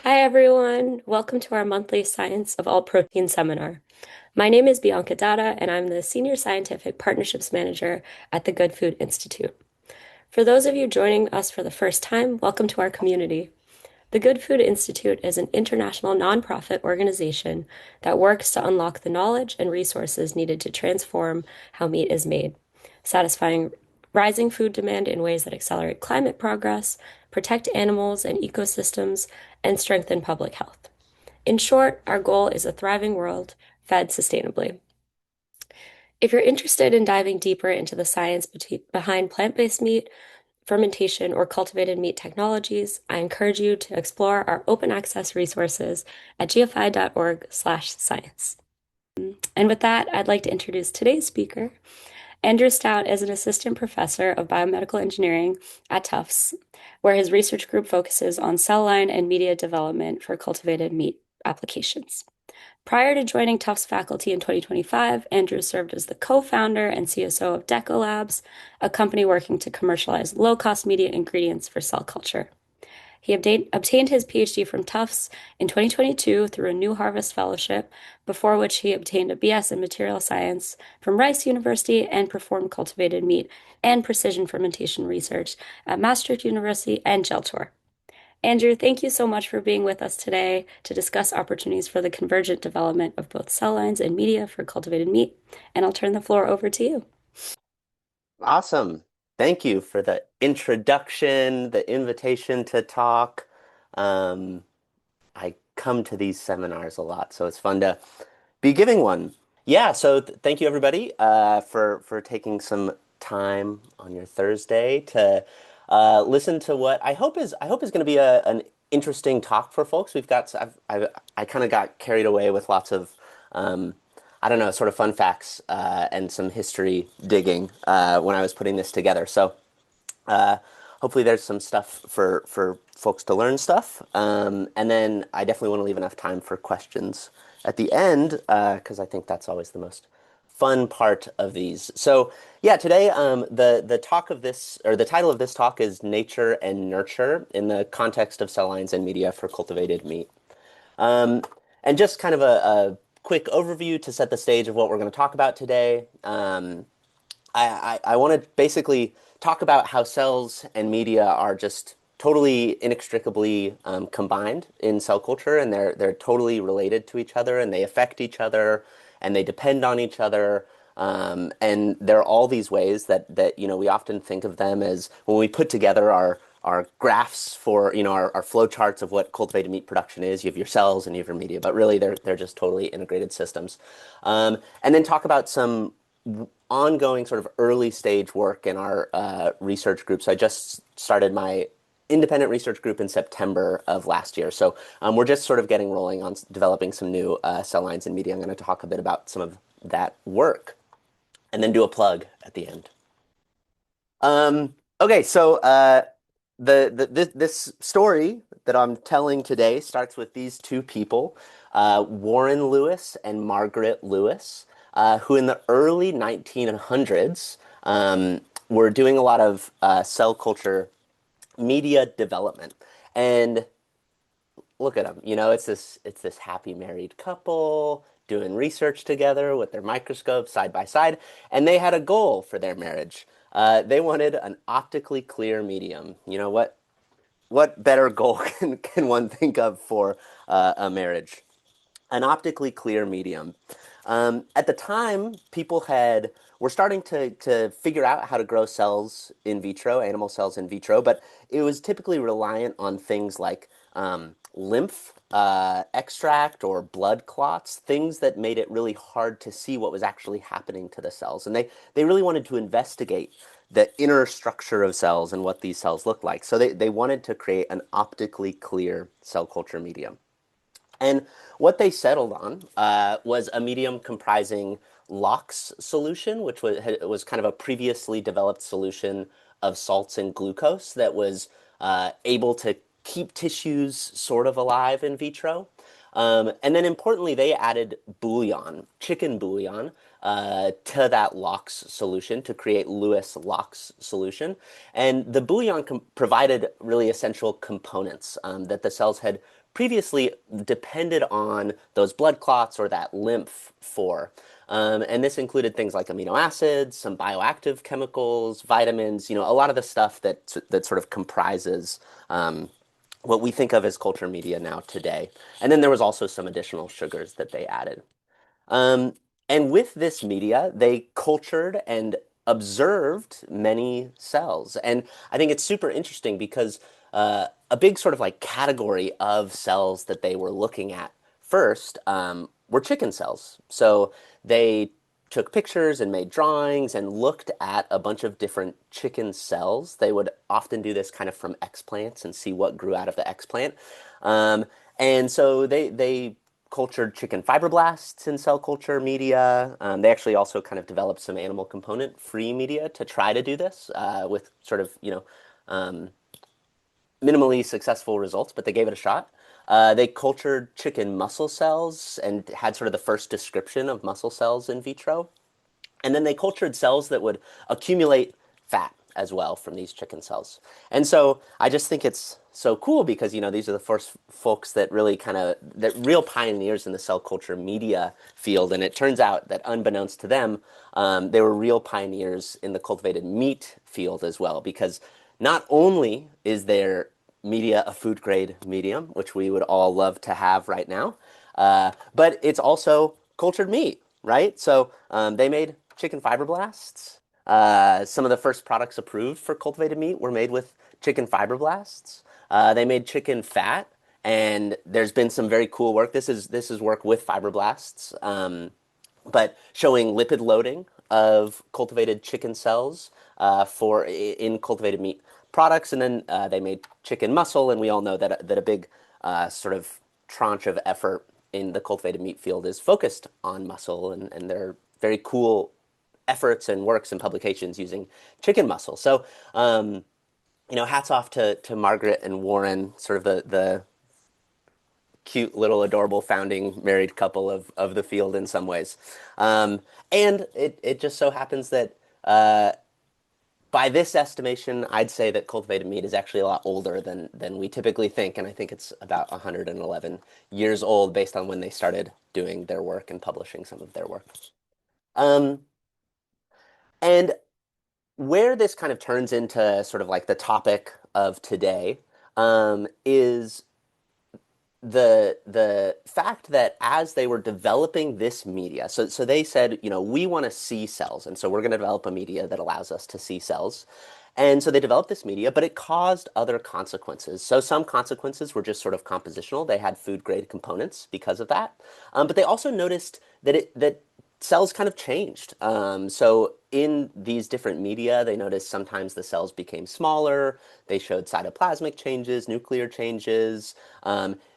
Hi, everyone. Welcome to our monthly Science of All Protein seminar. My name is Bianca Dada, and I'm the Senior Scientific Partnerships Manager at the Good Food Institute. For those of you joining us for the first time, welcome to our community. The Good Food Institute is an international nonprofit organization that works to unlock the knowledge and resources needed to transform how meat is made, satisfying rising food demand in ways that accelerate climate progress, protect animals and ecosystems, and strengthen public health. In short, our goal is a thriving world fed sustainably. If you're interested in diving deeper into the science behind plant-based meat, fermentation, or cultivated meat technologies, I encourage you to explore our open access resources at gfi.org/science. And with that, I'd like to introduce today's speaker. Andrew Stout is an assistant professor of biomedical engineering at Tufts, where his research group focuses on cell line and media development for cultivated meat applications. Prior to joining Tufts faculty in 2025, Andrew served as the co-founder and CSO of Deco Labs, a company working to commercialize low-cost media ingredients for cell culture. He obtained his PhD from Tufts in 2022 through a New Harvest Fellowship, before which he obtained a BS in Material Science from Rice University and performed cultivated meat and precision fermentation research at Maastricht University and Geltor. Andrew, thank you so much for being with us today to discuss opportunities for the convergent development of both cell lines and media for cultivated meat. And I'll turn the floor over to you. Awesome. Thank you for the introduction, the invitation to talk. Um, I come to these seminars a lot, so it's fun to be giving one. Yeah, so thank you everybody for taking some time on your Thursday to listen to what I hope is going to be an interesting talk for folks. I kind of got carried away with lots of um, I don't know, sort of fun facts and some history digging when I was putting this together. So uh, hopefully there's some stuff for folks to learn stuff. And then I definitely want to leave enough time for questions at the end because I think that's always the most fun part of these. So yeah, today the talk of this or the title of this talk is Nature and Nurture in the context of cell lines and media for cultivated meat. Um, and just kind of a quick overview to set the stage of what we're going to talk about today. I want to basically talk about how cells and media are just totally inextricably combined in cell culture, and they're totally related to each other, and they affect each other, and they depend on each other. And there are all these ways that we often think of them as when we put together our graphs for our flow charts of what cultivated meat production is. You have your cells and you have your media, but really they're just totally integrated systems. And then talk about some ongoing sort of early stage work in our research group. So I just started my independent research group in September of last year. So we're just sort of getting rolling on developing some new cell lines and media. I'm going to talk a bit about some of that work and then do a plug at the end. Okay, so this story that I'm telling today starts with these two people, Warren Lewis and Margaret Lewis, who in the early 1900s were doing a lot of cell culture media development. And look at them, it's this happy married couple doing research together with their microscopes side by side, and they had a goal for their marriage. They wanted an optically clear medium. You know what better goal can one think of for a marriage? An optically clear medium. At the time, people were starting to figure out how to grow cells in vitro, animal cells in vitro, but it was typically reliant on things like lymph extract or blood clots, things that made it really hard to see what was actually happening to the cells. And they really wanted to investigate the inner structure of cells and what these cells look like. So they wanted to create an optically clear cell culture medium. And what they settled on was a medium comprising LOX solution, which was kind of a previously developed solution of salts and glucose that was able to keep tissues sort of alive in vitro. And then importantly, they added bouillon, chicken bouillon, to that LOX solution to create Lewis LOX solution. And the bouillon provided really essential components that the cells had previously depended on those blood clots or that lymph for. And this included things like amino acids, some bioactive chemicals, vitamins, a lot of the stuff that sort of comprises what we think of as culture media now today. And then there was also some additional sugars that they added. Um, and with this media, they cultured and observed many cells. And I think it's super interesting because a big sort of like category of cells that they were looking at first were chicken cells. So they took pictures and made drawings and looked at a bunch of different chicken cells. They would often do this kind of from explants and see what grew out of the explant. Um, and so they cultured chicken fibroblasts in cell culture media. They actually also kind of developed some animal component free media to try to do this with sort of, um, minimally successful results, but they gave it a shot. They cultured chicken muscle cells and had sort of the first description of muscle cells in vitro. And then they cultured cells that would accumulate fat as well from these chicken cells. And so I just think it's so cool because, these are the first folks that really that real pioneers in the cell culture media field. And it turns out that unbeknownst to them, they were real pioneers in the cultivated meat field as well, because not only is their media a food grade medium, which we would all love to have right now, but it's also cultured meat, right? So they made chicken fibroblasts. Some of the first products approved for cultivated meat were made with chicken fibroblasts. They made chicken fat, and there's been some very cool work. This is work with fibroblasts, but showing lipid loading of cultivated chicken cells for in cultivated meat products, and then they made chicken muscle, and we all know that a big sort of tranche of effort in the cultivated meat field is focused on muscle, and there are very cool efforts and works and publications using chicken muscle. So, hats off to Margaret and Warren, sort of the cute little adorable founding married couple of the field in some ways. And it just so happens that by this estimation, I'd say that cultivated meat is actually a lot older than we typically think, and I think it's about 111 years old based on when they started doing their work and publishing some of their work. Um, and where this kind of turns into sort of like the topic of today is the fact that as they were developing this media, so they said, we want to see cells, and so we're going to develop a media that allows us to see cells. And so they developed this media, but it caused other consequences. So some consequences were just sort of compositional. They had food grade components because of that. But they also noticed that cells kind of changed. So in these different media, they noticed sometimes the cells became smaller. They showed cytoplasmic changes, nuclear changes.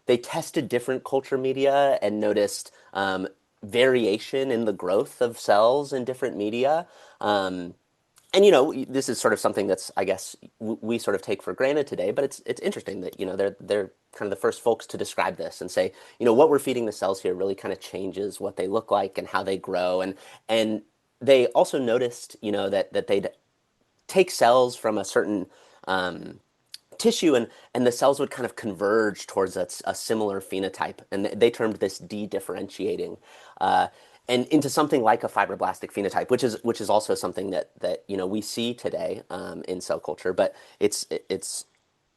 They tested different culture media and noticed variation in the growth of cells in different media. And this is sort of something that's, I guess, we sort of take for granted today, but it's interesting that they're kind of the first folks to describe this and say, what we're feeding the cells here really kind of changes what they look like and how they grow, and they also noticed that they'd take cells from a certain tissue, and the cells would kind of converge towards a similar phenotype, and they termed this de-differentiating. And into something like a fibroblastic phenotype, which is also something that we see today in cell culture. But it's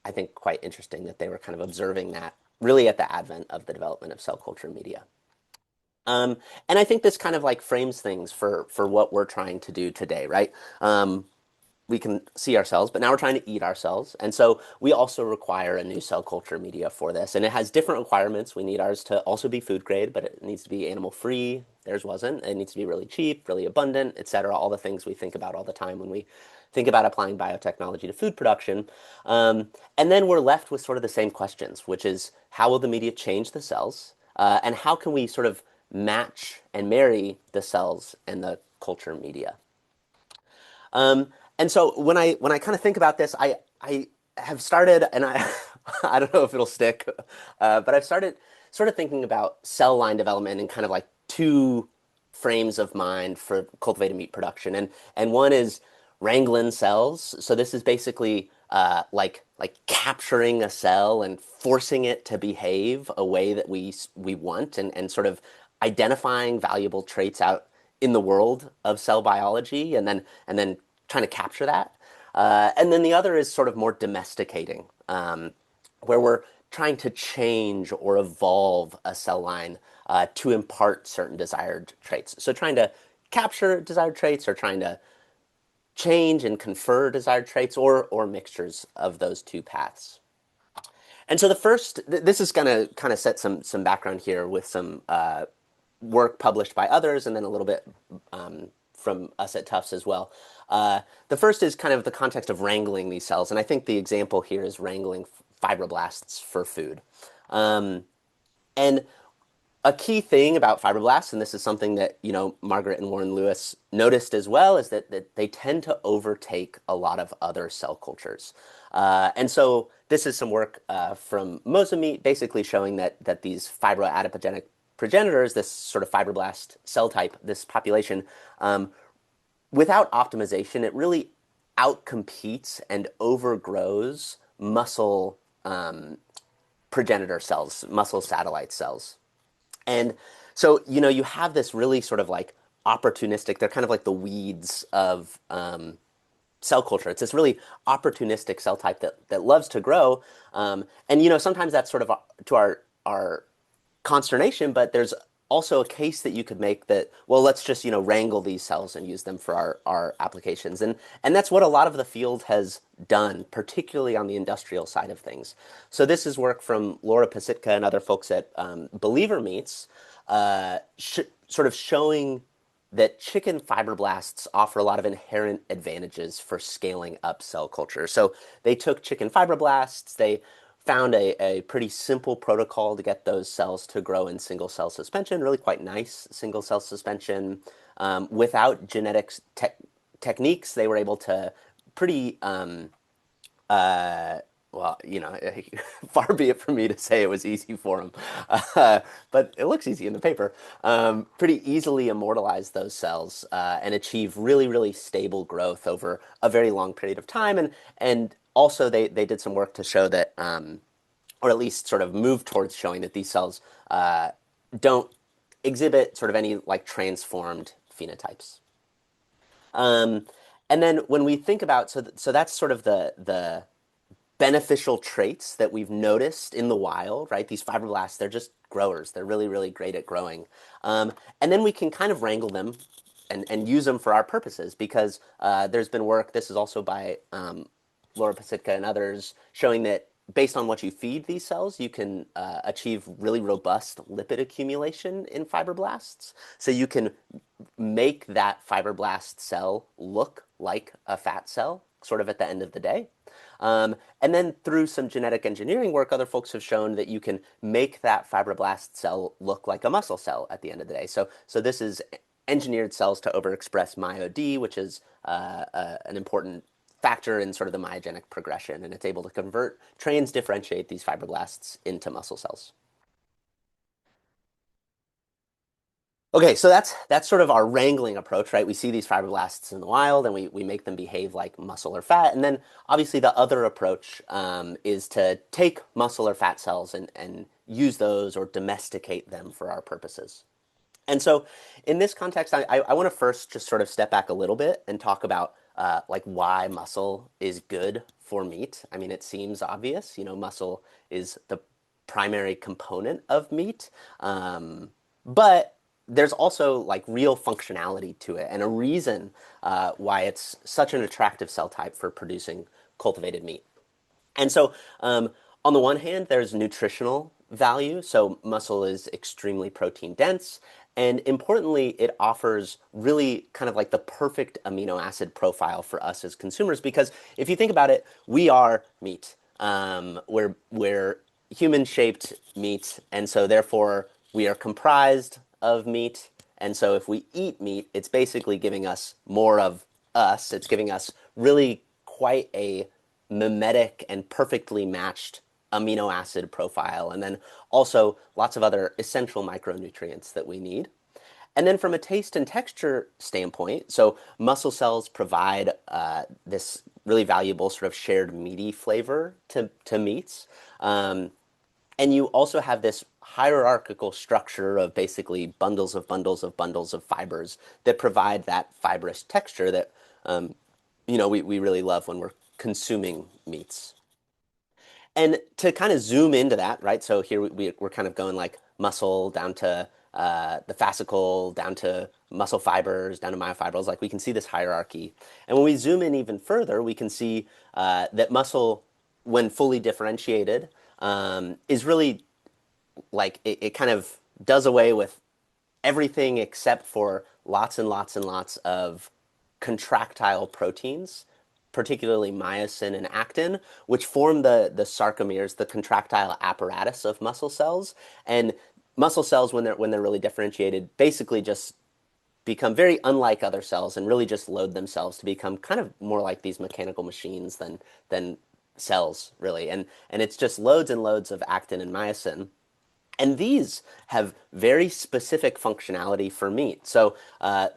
I think quite interesting that they were kind of observing that really at the advent of the development of cell culture media. Um, and I think this kind of like frames things for what we're trying to do today, right? We can see ourselves, but now we're trying to eat ourselves. And so we also require a new cell culture media for this. And it has different requirements. We need ours to also be food grade, but it needs to be animal free. Theirs wasn't. It needs to be really cheap, really abundant, et cetera. All the things we think about all the time when we think about applying biotechnology to food production. And then we're left with sort of the same questions, which is how will the media change the cells? And how can we sort of match and marry the cells and the culture media? And so when I kind of think about this, I have started, and I I don't know if it'll stick, but I've started sort of thinking about cell line development in kind of like two frames of mind for cultivated meat production, and one is Wranglin cells. So this is basically like capturing a cell and forcing it to behave a way that we want, and sort of identifying valuable traits out in the world of cell biology, and then trying to capture that. And then the other is sort of more domesticating, where we're trying to change or evolve a cell line to impart certain desired traits. So trying to capture desired traits, or trying to change and confer desired traits, or mixtures of those two paths. And so the first, this is going to kind of set some background here with some work published by others, and then a little bit from us at Tufts as well. The first is kind of the context of wrangling these cells, and I think the example here is wrangling fibroblasts for food. And a key thing about fibroblasts, and this is something that Margaret and Warren Lewis noticed as well, is that they tend to overtake a lot of other cell cultures. And so this is some work from Mosameat, basically showing that these fibroadipogenic progenitors, this sort of fibroblast cell type, this population, without optimization, it really outcompetes and overgrows muscle progenitor cells, muscle satellite cells. And so, you have this really sort of like opportunistic, they're kind of like the weeds of cell culture. It's this really opportunistic cell type that loves to grow. And sometimes that's sort of to our consternation, but there's also a case that you could make that, well, let's just, wrangle these cells and use them for our applications. And that's what a lot of the field has done, particularly on the industrial side of things. So this is work from Laura Pasitka and other folks at Believer Meats, sort of showing that chicken fibroblasts offer a lot of inherent advantages for scaling up cell culture. So they took chicken fibroblasts, they found a pretty simple protocol to get those cells to grow in single cell suspension, really quite nice single cell suspension. Without genetics techniques, they were able to pretty, well, far be it from me to say it was easy for them, but it looks easy in the paper. Pretty easily immortalize those cells and achieve really, really stable growth over a very long period of time. And also they did some work to show that, or at least sort of move towards showing that these cells don't exhibit sort of any like transformed phenotypes. And then when we think about, so that's sort of the beneficial traits that we've noticed in the wild, right? These fibroblasts, they're just growers. They're really, really great at growing. And then we can kind of wrangle them and use them for our purposes, because there's been work, this is also by Laura Pasitka and others, showing that based on what you feed these cells, you can achieve really robust lipid accumulation in fibroblasts. So you can make that fibroblast cell look like a fat cell, sort of at the end of the day. And then through some genetic engineering work, other folks have shown that you can make that fibroblast cell look like a muscle cell at the end of the day. So this is engineered cells to overexpress MyoD, which is an important factor in sort of the myogenic progression, and it's able to differentiate these fibroblasts into muscle cells. Okay, so that's sort of our wrangling approach, right? We see these fibroblasts in the wild, and we make them behave like muscle or fat. And then obviously the other approach is to take muscle or fat cells and use those or domesticate them for our purposes. And so in this context, I want to first just sort of step back a little bit and talk about like why muscle is good for meat. I mean, it seems obvious, muscle is the primary component of meat, but there's also like real functionality to it, and a reason why it's such an attractive cell type for producing cultivated meat. And so, on the one hand, there's nutritional value. So muscle is extremely protein dense. And importantly, it offers really kind of like the perfect amino acid profile for us as consumers. Because if you think about it, we are meat. We're human-shaped meat. And so therefore, we are comprised of meat. And so if we eat meat, it's basically giving us more of us. It's giving us really quite a mimetic and perfectly matched amino acid profile, and then also lots of other essential micronutrients that we need. And then from a taste and texture standpoint, so muscle cells provide this really valuable sort of shared meaty flavor to meats. Um, and you also have this hierarchical structure of basically bundles of bundles of bundles of fibers that provide that fibrous texture that we really love when we're consuming meats. And to kind of zoom into that, right? So here we're kind of going like muscle down to the fascicle, down to muscle fibers, down to myofibrils. Like we can see this hierarchy. And when we zoom in even further, we can see that muscle, when fully differentiated, is really like it kind of does away with everything except for lots and lots and lots of contractile proteins, particularly myosin and actin, which form the sarcomeres, the contractile apparatus of muscle cells. And muscle cells, when they're really differentiated, basically just become very unlike other cells and really just load themselves to become kind of more like these mechanical machines than cells, really. And it's just loads and loads of actin and myosin. And these have very specific functionality for meat. So I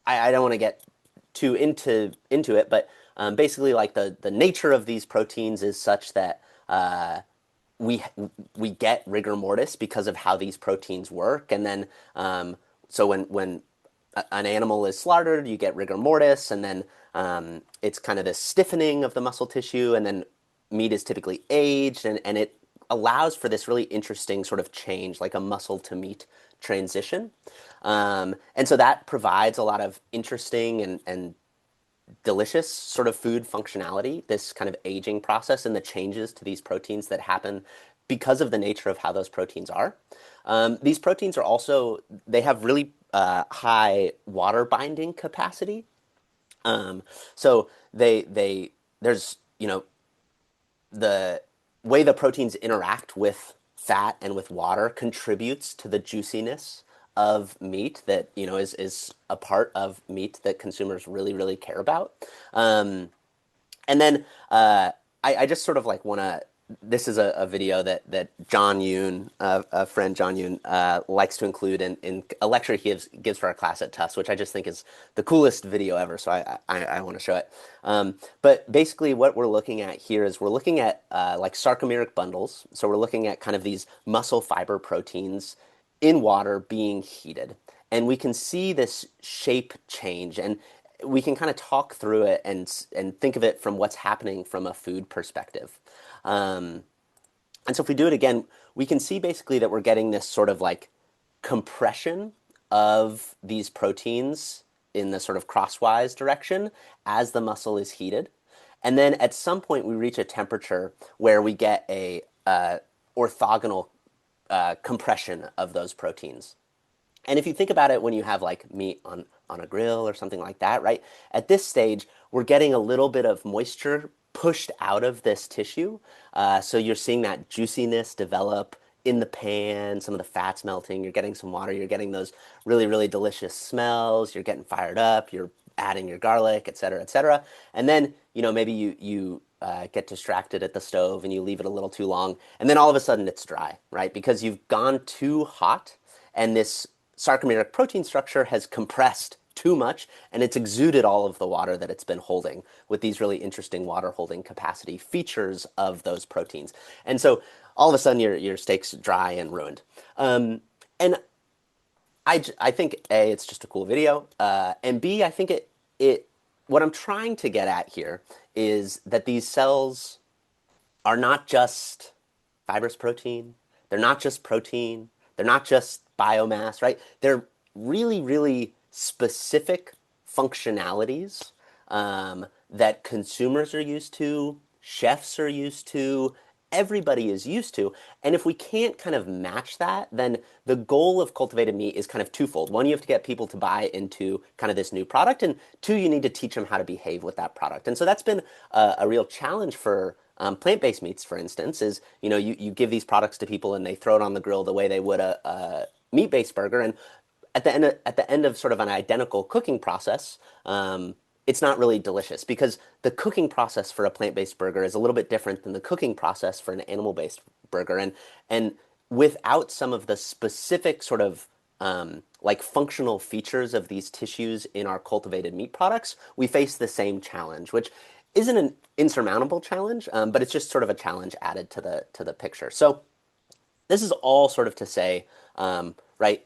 don't want to get too into it, but basically, like the nature of these proteins is such that we we get rigor mortis because of how these proteins work. And then so when an animal is slaughtered, you get rigor mortis, and then it's kind of this stiffening of the muscle tissue, and then meat is typically aged, and it allows for this really interesting sort of change, like a muscle to meat transition. And so that provides a lot of interesting and delicious sort of food functionality, this kind of aging process and the changes to these proteins that happen because of the nature of how those proteins are. These proteins are also, they have really high water binding capacity. So there's, the way the proteins interact with fat and with water contributes to the juiciness of meat that is a part of meat that consumers really really care about. And then I just sort of like want to. This is a video that John Yoon, a friend John Yoon, likes to include in a lecture he gives for our class at Tufts, which I just think is the coolest video ever. So I want to show it. But basically, what we're looking at here is we're looking at like sarcomeric bundles. So we're looking at kind of these muscle fiber proteins in water being heated. And we can see this shape change, and we can kind of talk through it and think of it from what's happening from a food perspective. Um, and so if we do it again, we can see basically that we're getting this sort of like compression of these proteins in the sort of crosswise direction as the muscle is heated. And then at some point we reach a temperature where we get a orthogonal compression of those proteins. And if you think about it, when you have like meat on a grill or something like that, right? At this stage, we're getting a little bit of moisture pushed out of this tissue. So you're seeing that juiciness develop in the pan, some of the fats melting, you're getting some water, you're getting those really, really delicious smells, you're getting fired up, you're adding your garlic, et cetera, et cetera. And then, maybe you get distracted at the stove and you leave it a little too long, and then all of a sudden it's dry, right? Because you've gone too hot and this sarcomeric protein structure has compressed too much and it's exuded all of the water that it's been holding with these really interesting water holding capacity features of those proteins. And so all of a sudden your steak's dry and ruined. And I think A, it's just a cool video, and B, I think it what I'm trying to get at here is that these cells are not just fibrous protein. They're not just protein. They're not just biomass, right? They're really, really specific functionalities that consumers are used to, chefs are used to, everybody is used to. And if we can't kind of match that, then the goal of cultivated meat is kind of twofold. One, you have to get people to buy into kind of this new product, and two, you need to teach them how to behave with that product. And so that's been a real challenge for plant-based meats, for instance, is you give these products to people and they throw it on the grill the way they would a meat-based burger, and at the end of sort of an identical cooking process, it's not really delicious because the cooking process for a plant-based burger is a little bit different than the cooking process for an animal-based burger, and without some of the specific sort of like functional features of these tissues in our cultivated meat products, we face the same challenge, which isn't an insurmountable challenge, but it's just sort of a challenge added to the picture. So this is all sort of to say, right,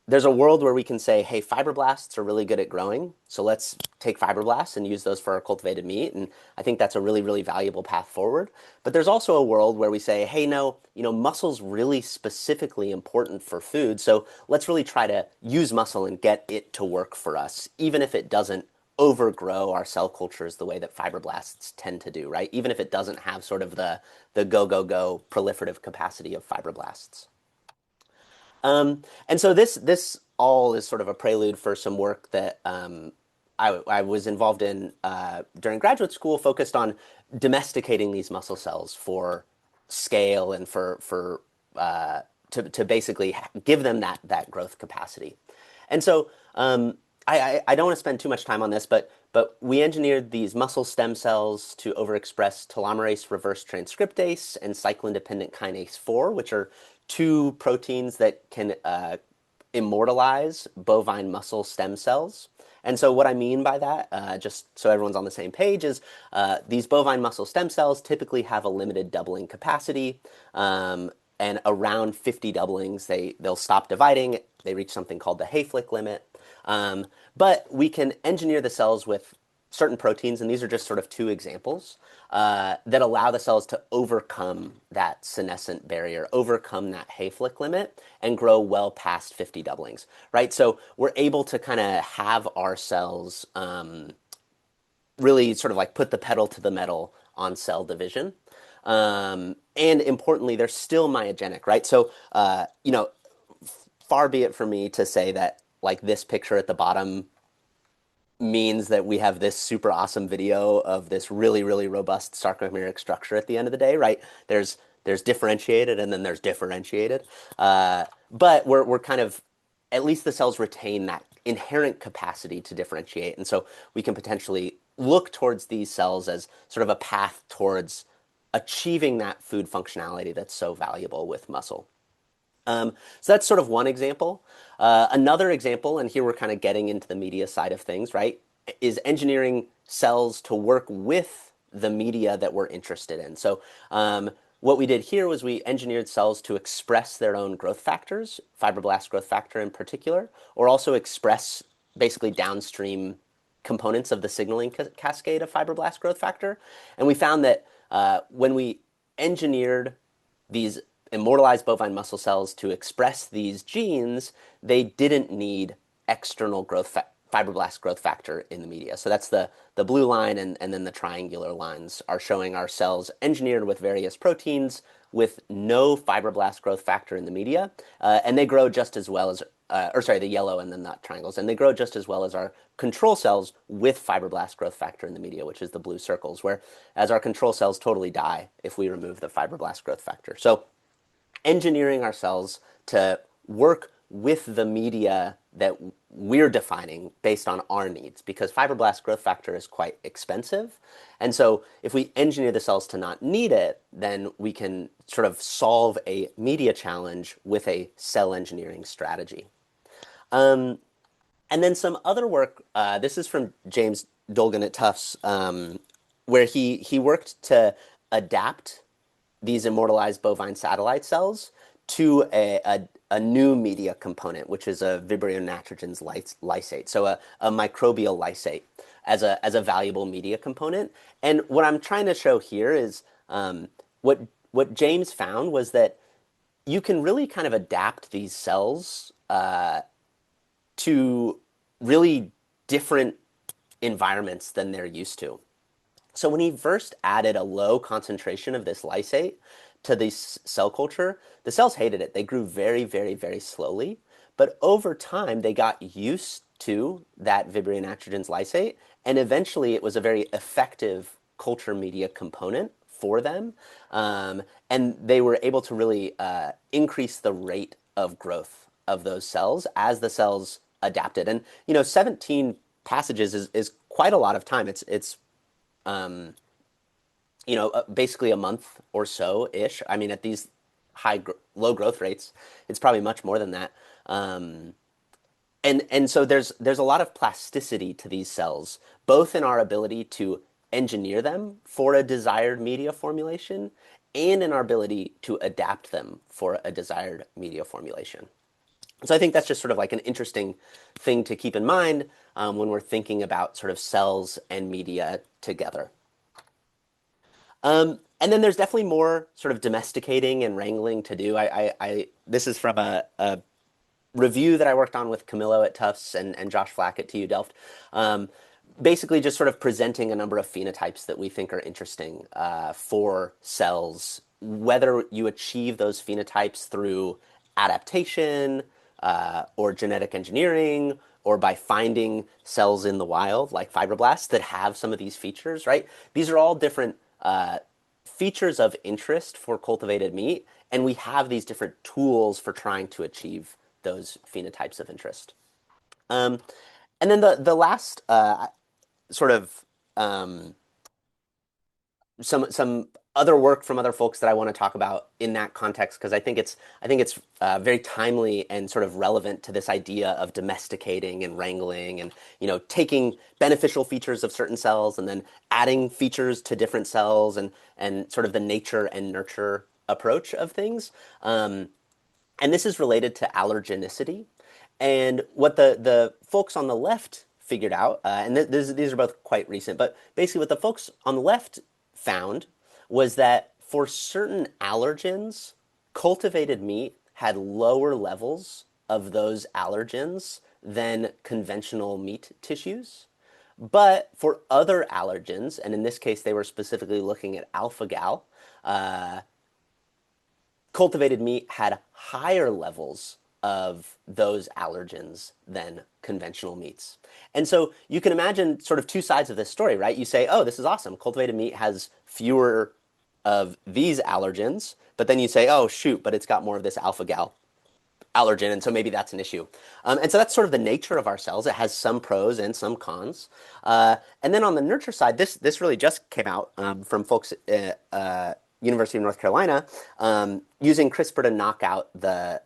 there's a world where we can say, hey, fibroblasts are really good at growing, so let's take fibroblasts and use those for our cultivated meat. And I think that's a really, really valuable path forward. But there's also a world where we say, hey, no, muscle's really specifically important for food, so let's really try to use muscle and get it to work for us, even if it doesn't overgrow our cell cultures the way that fibroblasts tend to do, right? Even if it doesn't have sort of the go, go, go proliferative capacity of fibroblasts. And so this all is sort of a prelude for some work that I was involved in during graduate school, focused on domesticating these muscle cells for scale and to basically give them that growth capacity. And so I don't want to spend too much time on this, but we engineered these muscle stem cells to overexpress telomerase reverse transcriptase and cyclin-dependent kinase 4, which are two proteins that can immortalize bovine muscle stem cells. And so what I mean by that, just so everyone's on the same page, is these bovine muscle stem cells typically have a limited doubling capacity. And around 50 doublings, they'll stop dividing. They reach something called the Hayflick limit. But we can engineer the cells with certain proteins, and these are just sort of two examples, that allow the cells to overcome that senescent barrier, overcome that Hayflick limit, and grow well past 50 doublings, right? So we're able to kind of have our cells really sort of like put the pedal to the metal on cell division. And importantly, they're still myogenic, right? So, far be it for me to say that like this picture at the bottom means that we have this super awesome video of this really, really robust sarcomeric structure at the end of the day, right? There's differentiated and then there's differentiated. But we're kind of, at least the cells retain that inherent capacity to differentiate. And so we can potentially look towards these cells as sort of a path towards achieving that food functionality that's so valuable with muscle. So that's sort of one example. Another example, and here we're kind of getting into the media side of things, right, is engineering cells to work with the media that we're interested in. So what we did here was we engineered cells to express their own growth factors, fibroblast growth factor in particular, or also express basically downstream components of the signaling cascade of fibroblast growth factor. And we found that when we engineered these immortalized bovine muscle cells to express these genes, they didn't need external fibroblast growth factor in the media. So that's the blue line, and then the triangular lines are showing our cells engineered with various proteins with no fibroblast growth factor in the media. And they grow just as well as, or sorry, the yellow and then the triangles, and they grow just as well as our control cells with fibroblast growth factor in the media, which is the blue circles, whereas our control cells totally die if we remove the fibroblast growth factor. So engineering our cells to work with the media that we're defining based on our needs, because fibroblast growth factor is quite expensive. And so if we engineer the cells to not need it, then we can sort of solve a media challenge with a cell engineering strategy. And then some other work, this is from James Dolgan at Tufts, where he worked to adapt these immortalized bovine satellite cells to a new media component, which is a Vibrio nitrogens lysate, so a microbial lysate as a valuable media component. And what I'm trying to show here is what James found was that you can really kind of adapt these cells to really different environments than they're used to. So when he first added a low concentration of this lysate to this cell culture, the cells hated it. They grew very, very, very slowly. But over time, they got used to that Vibrio nitrogens lysate, and eventually it was a very effective culture media component for them. And they were able to really increase the rate of growth of those cells as the cells adapted. And 17 passages is quite a lot of time. It's basically a month or so ish. I mean, at these low growth rates, it's probably much more than that. Um, and so there's a lot of plasticity to these cells, both in our ability to engineer them for a desired media formulation and in our ability to adapt them for a desired media formulation. So I think that's just sort of like an interesting thing to keep in mind when we're thinking about sort of cells and media together. And then there's definitely more sort of domesticating and wrangling to do. This is from a review that I worked on with Camillo at Tufts and Josh Flack at TU Delft. Um, Basically, just sort of presenting a number of phenotypes that we think are interesting for cells, whether you achieve those phenotypes through adaptation or genetic engineering or by finding cells in the wild, like fibroblasts, that have some of these features, right? These are all different features of interest for cultivated meat, and we have these different tools for trying to achieve those phenotypes of interest. Um, and then the last sort of some other work from other folks that I want to talk about in that context because I think it's very timely and sort of relevant to this idea of domesticating and wrangling and taking beneficial features of certain cells and then adding features to different cells and sort of the nature and nurture approach of things. And this is related to allergenicity. And what the folks on the left figured out, and these are both quite recent, but basically what the folks on the left found was that for certain allergens, cultivated meat had lower levels of those allergens than conventional meat tissues. But for other allergens, and in this case they were specifically looking at alpha-gal, cultivated meat had higher levels of those allergens than conventional meats. And so you can imagine sort of two sides of this story, right? You say, oh, this is awesome. Cultivated meat has fewer of these allergens, but then you say, oh, shoot, but it's got more of this alpha-gal allergen, and so maybe that's an issue. And so that's sort of the nature of our cells. It has some pros and some cons. And then on the nurture side, this really just came out from folks at University of North Carolina using CRISPR to knock out the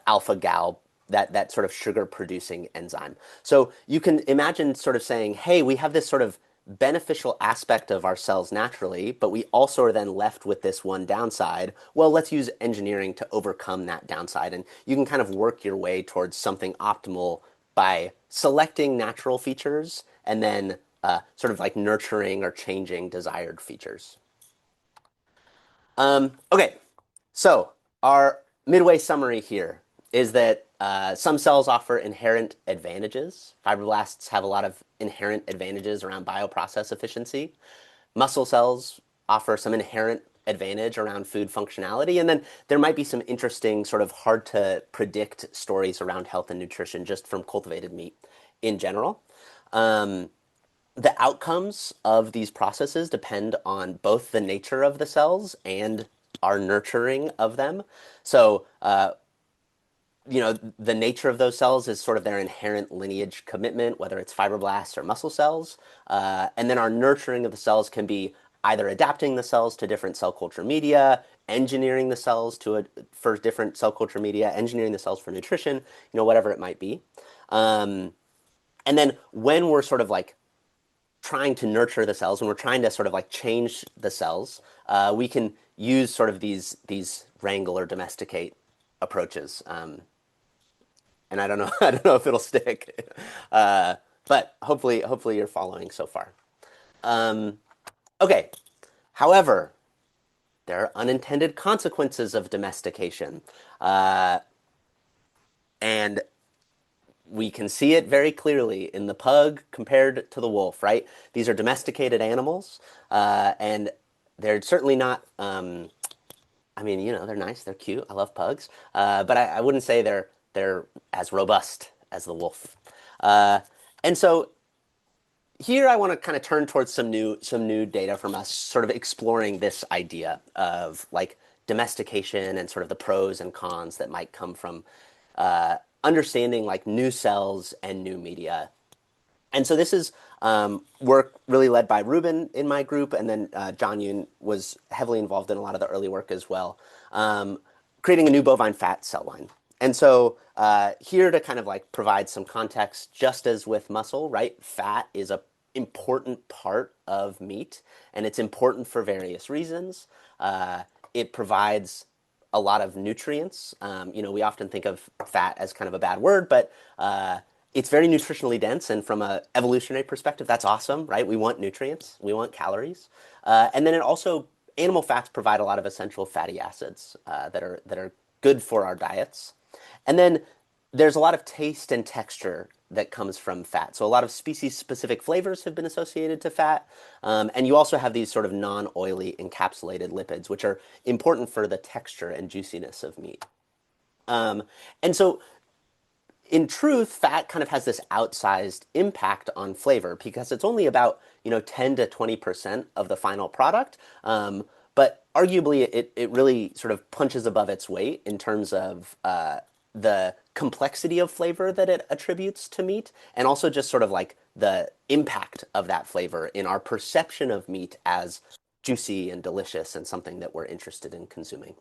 alpha-gal, that sort of sugar producing enzyme. So you can imagine sort of saying, hey, we have this sort of beneficial aspect of our cells naturally, but we also are then left with this one downside. Well, let's use engineering to overcome that downside. And you can kind of work your way towards something optimal by selecting natural features and then sort of like nurturing or changing desired features. Okay, so our midway summary here is that some cells offer inherent advantages. Fibroblasts have a lot of inherent advantages around bioprocess efficiency. Muscle cells offer some inherent advantage around food functionality. And then there might be some interesting, sort of hard to predict stories around health and nutrition just from cultivated meat in general. The outcomes of these processes depend on both the nature of the cells and our nurturing of them. So, the nature of those cells is sort of their inherent lineage commitment, whether it's fibroblasts or muscle cells. And then our nurturing of the cells can be either adapting the cells to different cell culture media, engineering the cells for different cell culture media, engineering the cells for nutrition, whatever it might be. And then when we're sort of like trying to nurture the cells, when we're trying to sort of like change the cells, we can use sort of these wrangle or domesticate approaches. And I don't know, I don't know if it'll stick, but hopefully you're following so far. Okay. However, there are unintended consequences of domestication, and we can see it very clearly in the pug compared to the wolf, right? These are domesticated animals, and they're certainly not. I mean, they're nice, they're cute. I love pugs, but I wouldn't say they're as robust as the wolf. And so here I want to kind of turn towards some new data from us, sort of exploring this idea of like domestication and sort of the pros and cons that might come from understanding like new cells and new media. And so this is work really led by Ruben in my group, and then John Yoon was heavily involved in a lot of the early work as well, creating a new bovine fat cell line. And so here to kind of like provide some context, just as with muscle, right? Fat is a important part of meat, and it's important for various reasons. It provides a lot of nutrients. We often think of fat as kind of a bad word, but it's very nutritionally dense, and from an evolutionary perspective, that's awesome, right? We want nutrients, we want calories, and then it also animal fats provide a lot of essential fatty acids that are good for our diets. And then there's a lot of taste and texture that comes from fat. So a lot of species-specific flavors have been associated to fat. And you also have these sort of non-oily encapsulated lipids, which are important for the texture and juiciness of meat. Um, and so in truth, fat kind of has this outsized impact on flavor because it's only about 10 to 20% of the final product. But arguably, it really sort of punches above its weight in terms of the complexity of flavor that it attributes to meat, and also just sort of like the impact of that flavor in our perception of meat as juicy and delicious and something that we're interested in consuming.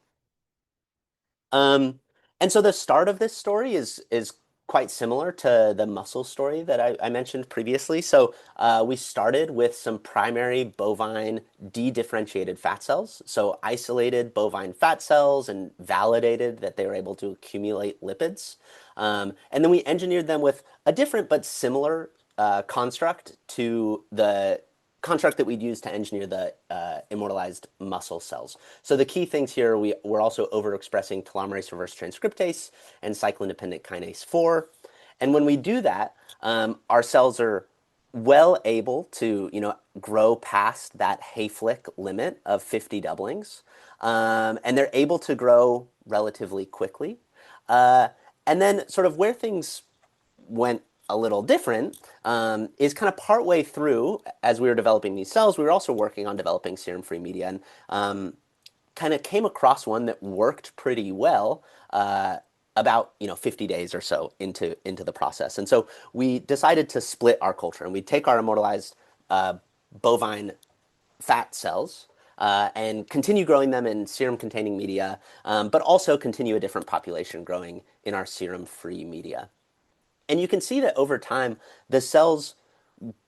Um, and so the start of this story is quite similar to the muscle story that I mentioned previously. So we started with some primary bovine dedifferentiated fat cells, so isolated bovine fat cells, and validated that they were able to accumulate lipids. And then we engineered them with a different but similar construct to the construct that we'd use to engineer the immortalized muscle cells. So the key things here, we're also overexpressing telomerase reverse transcriptase and cyclin-dependent kinase 4. And when we do that, our cells are well able to, grow past that Hayflick limit of 50 doublings. And they're able to grow relatively quickly. Uh, and then sort of where things went a little different is kind of partway through as we were developing these cells, we were also working on developing serum-free media and kind of came across one that worked pretty well about 50 days or so into the process. And so we decided to split our culture and we take our immortalized bovine fat cells and continue growing them in serum-containing media, but also continue a different population growing in our serum-free media. And you can see that over time, the cells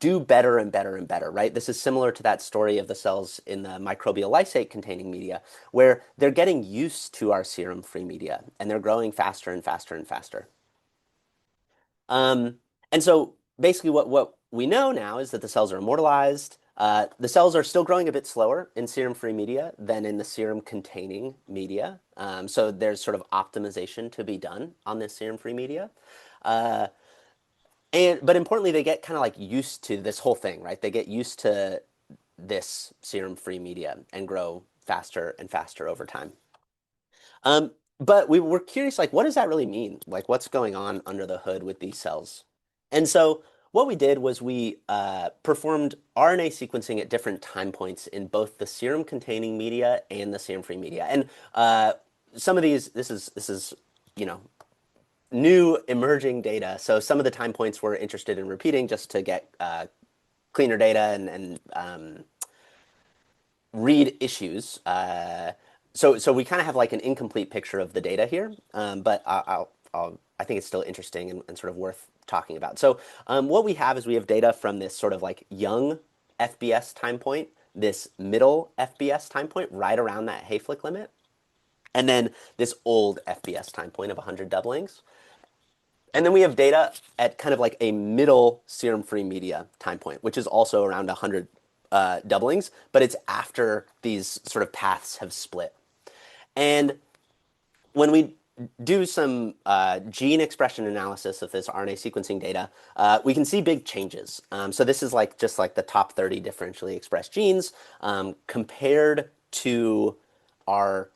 do better and better and better, right? This is similar to that story of the cells in the microbial lysate containing media, where they're getting used to our serum-free media and they're growing faster and faster and faster. Um, and so basically what we know now is that the cells are immortalized. The cells are still growing a bit slower in serum-free media than in the serum-containing media. So there's sort of optimization to be done on this serum-free media. Uh, but importantly, they get kind of like used to this whole thing, right? They get used to this serum-free media and grow faster and faster over time. Um, but we were curious, like, what does that really mean? Like, what's going on under the hood with these cells? And so what we did was we performed RNA sequencing at different time points in both the serum-containing media and the serum-free media. And some of these, this is, you know, new emerging data. So some of the time points we're interested in repeating just to get cleaner data and read issues. So we kind of have like an incomplete picture of the data here, but I think it's still interesting and sort of worth talking about. So what we have is we have data from this sort of like young FBS time point, this middle FBS time point right around that Hayflick limit, and then this old FBS time point of 100 doublings. And then we have data at kind of like a middle serum-free media time point, which is also around 100 doublings, but it's after these sort of paths have split. And when we do some gene expression analysis of this RNA sequencing data, we can see big changes. So this is like just like the top 30 differentially expressed genes compared to our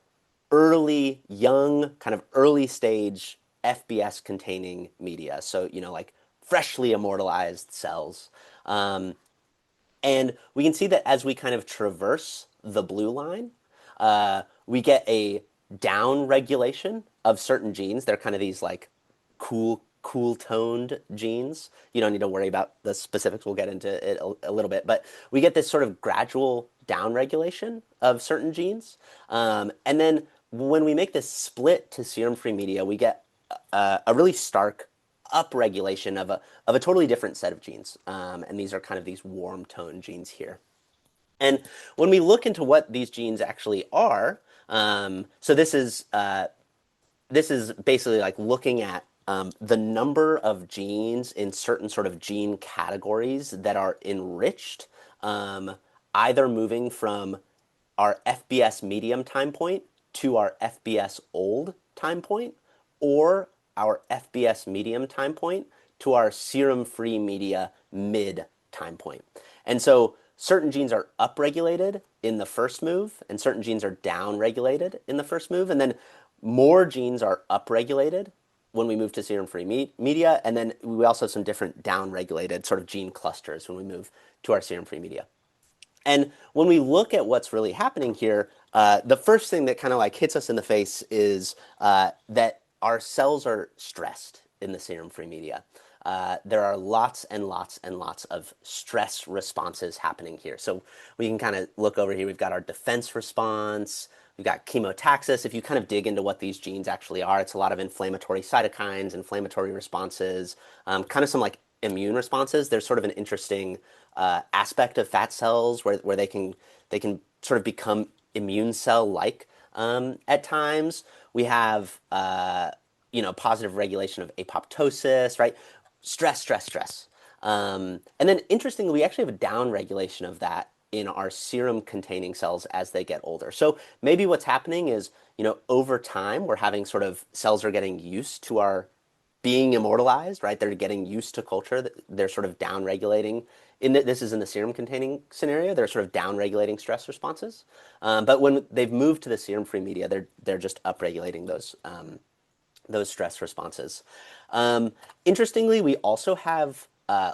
early, young, kind of early stage FBS containing media. So, like freshly immortalized cells. And we can see that as we kind of traverse the blue line, we get a down regulation of certain genes. They're kind of these like cool toned genes. You don't need to worry about the specifics. We'll get into it a little bit, but we get this sort of gradual down regulation of certain genes. And then when we make this split to serum-free media, we get a really stark upregulation of a totally different set of genes. And these are kind of these warm tone genes here. And when we look into what these genes actually are, so this is basically like looking at the number of genes in certain sort of gene categories that are enriched, um, either moving from our FBS medium time point to our FBS old time point, or our FBS medium time point to our serum free media mid time point. And so certain genes are upregulated in the first move, and certain genes are downregulated in the first move. And then more genes are upregulated when we move to serum-free media, and then we also have some different downregulated sort of gene clusters when we move to our serum-free media. And when we look at what's really happening here, the first thing that kind of like hits us in the face is that our cells are stressed in the serum-free media. There are lots and lots and lots of stress responses happening here. So we can kind of look over here. We've got our defense response. We've got chemotaxis. If you kind of dig into what these genes actually are, it's a lot of inflammatory cytokines, inflammatory responses, kind of some like immune responses. There's sort of an interesting aspect of fat cells where they can sort of become immune cell like at times. We have positive regulation of apoptosis, right? Stress, stress, stress. And then interestingly, we actually have a down regulation of that in our serum containing cells as they get older. So maybe what's happening is, over time, we're having sort of cells are getting used to our being immortalized, right? They're getting used to culture. They're sort of down regulating. This is in the serum containing scenario. They're sort of down regulating stress responses. But when they've moved to the serum free media, they're just up regulating those stress responses. Interestingly, we also have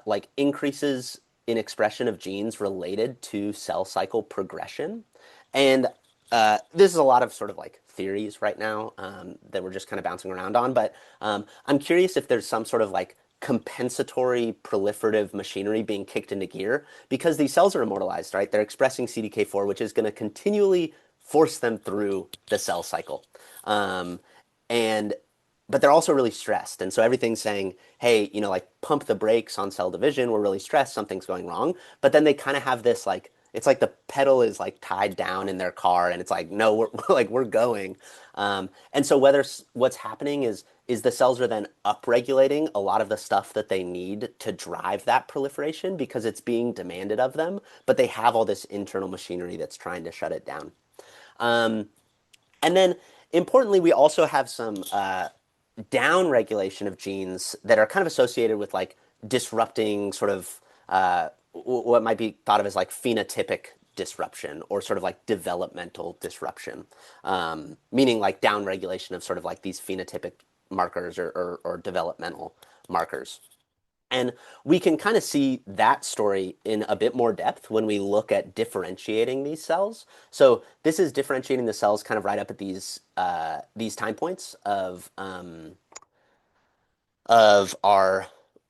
like increases in expression of genes related to cell cycle progression. And this is a lot of sort of like theories right now that we're just kind of bouncing around on. But I'm curious if there's some sort of like compensatory proliferative machinery being kicked into gear because these cells are immortalized, right? They're expressing CDK4, which is going to continually force them through the cell cycle. And but they're also really stressed. And so everything's saying, hey, like pump the brakes on cell division. We're really stressed. Something's going wrong. But then they kind of have this like, it's like the pedal is like tied down in their car and it's like, no, we're like, we're going. And so what's happening is the cells are then upregulating a lot of the stuff that they need to drive that proliferation because it's being demanded of them, but they have all this internal machinery that's trying to shut it down. And then importantly, we also have some down regulation of genes that are kind of associated with like disrupting sort of what might be thought of as like phenotypic disruption or sort of like developmental disruption, meaning like down regulation of sort of like these phenotypic markers or developmental markers. And we can kind of see that story in a bit more depth when we look at differentiating these cells. So this is differentiating the cells kind of right up at these time points of our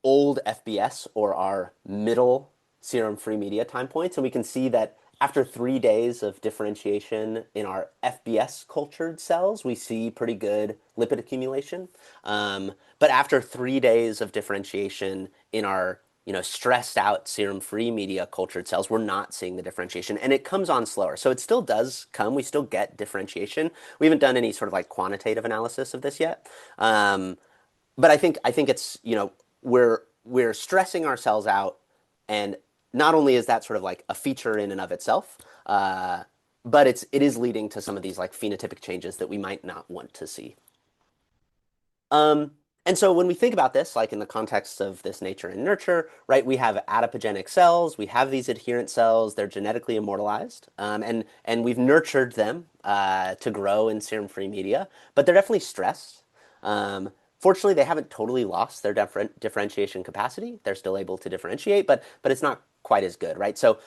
old FBS or our middle serum-free media time points. And we can see that after 3 days of differentiation in our FBS cultured cells, we see pretty good lipid accumulation. But after 3 days of differentiation in our stressed out serum-free media cultured cells, we're not seeing the differentiation. And it comes on slower. So it still does come. We still get differentiation. We haven't done any sort of like quantitative analysis of this yet. But I think it's we're stressing ourselves out, and not only is that sort of like a feature in and of itself, but it is leading to some of these like phenotypic changes that we might not want to see. Um, and so when we think about this, like in the context of this nature and nurture, right, we have adapogenic cells, we have these adherent cells, they're genetically immortalized, and we've nurtured them to grow in serum-free media, but they're definitely stressed. Fortunately, they haven't totally lost their differentiation capacity. They're still able to differentiate, but it's not quite as good, right? So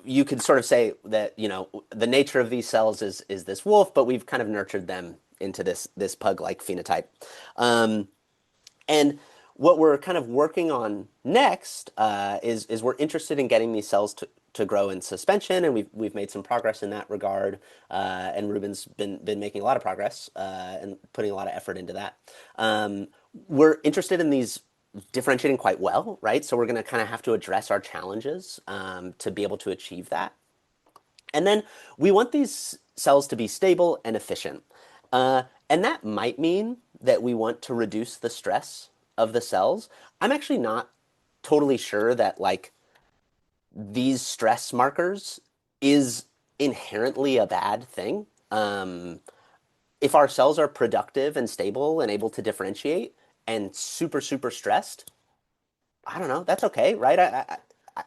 you could sort of say that the nature of these cells is this wolf, but we've kind of nurtured them into this pug-like phenotype. And what we're kind of working on next is we're interested in getting these cells to to grow in suspension, and we've made some progress in that regard. And Ruben's been making a lot of progress and putting a lot of effort into that. Um, we're interested in these differentiating quite well, right? So we're going to kind of have to address our challenges to be able to achieve that. And then we want these cells to be stable and efficient. And that might mean that we want to reduce the stress of the cells. I'm actually not totally sure that like these stress markers is inherently a bad thing. If our cells are productive and stable and able to differentiate and super, super stressed, I don't know, that's okay, right?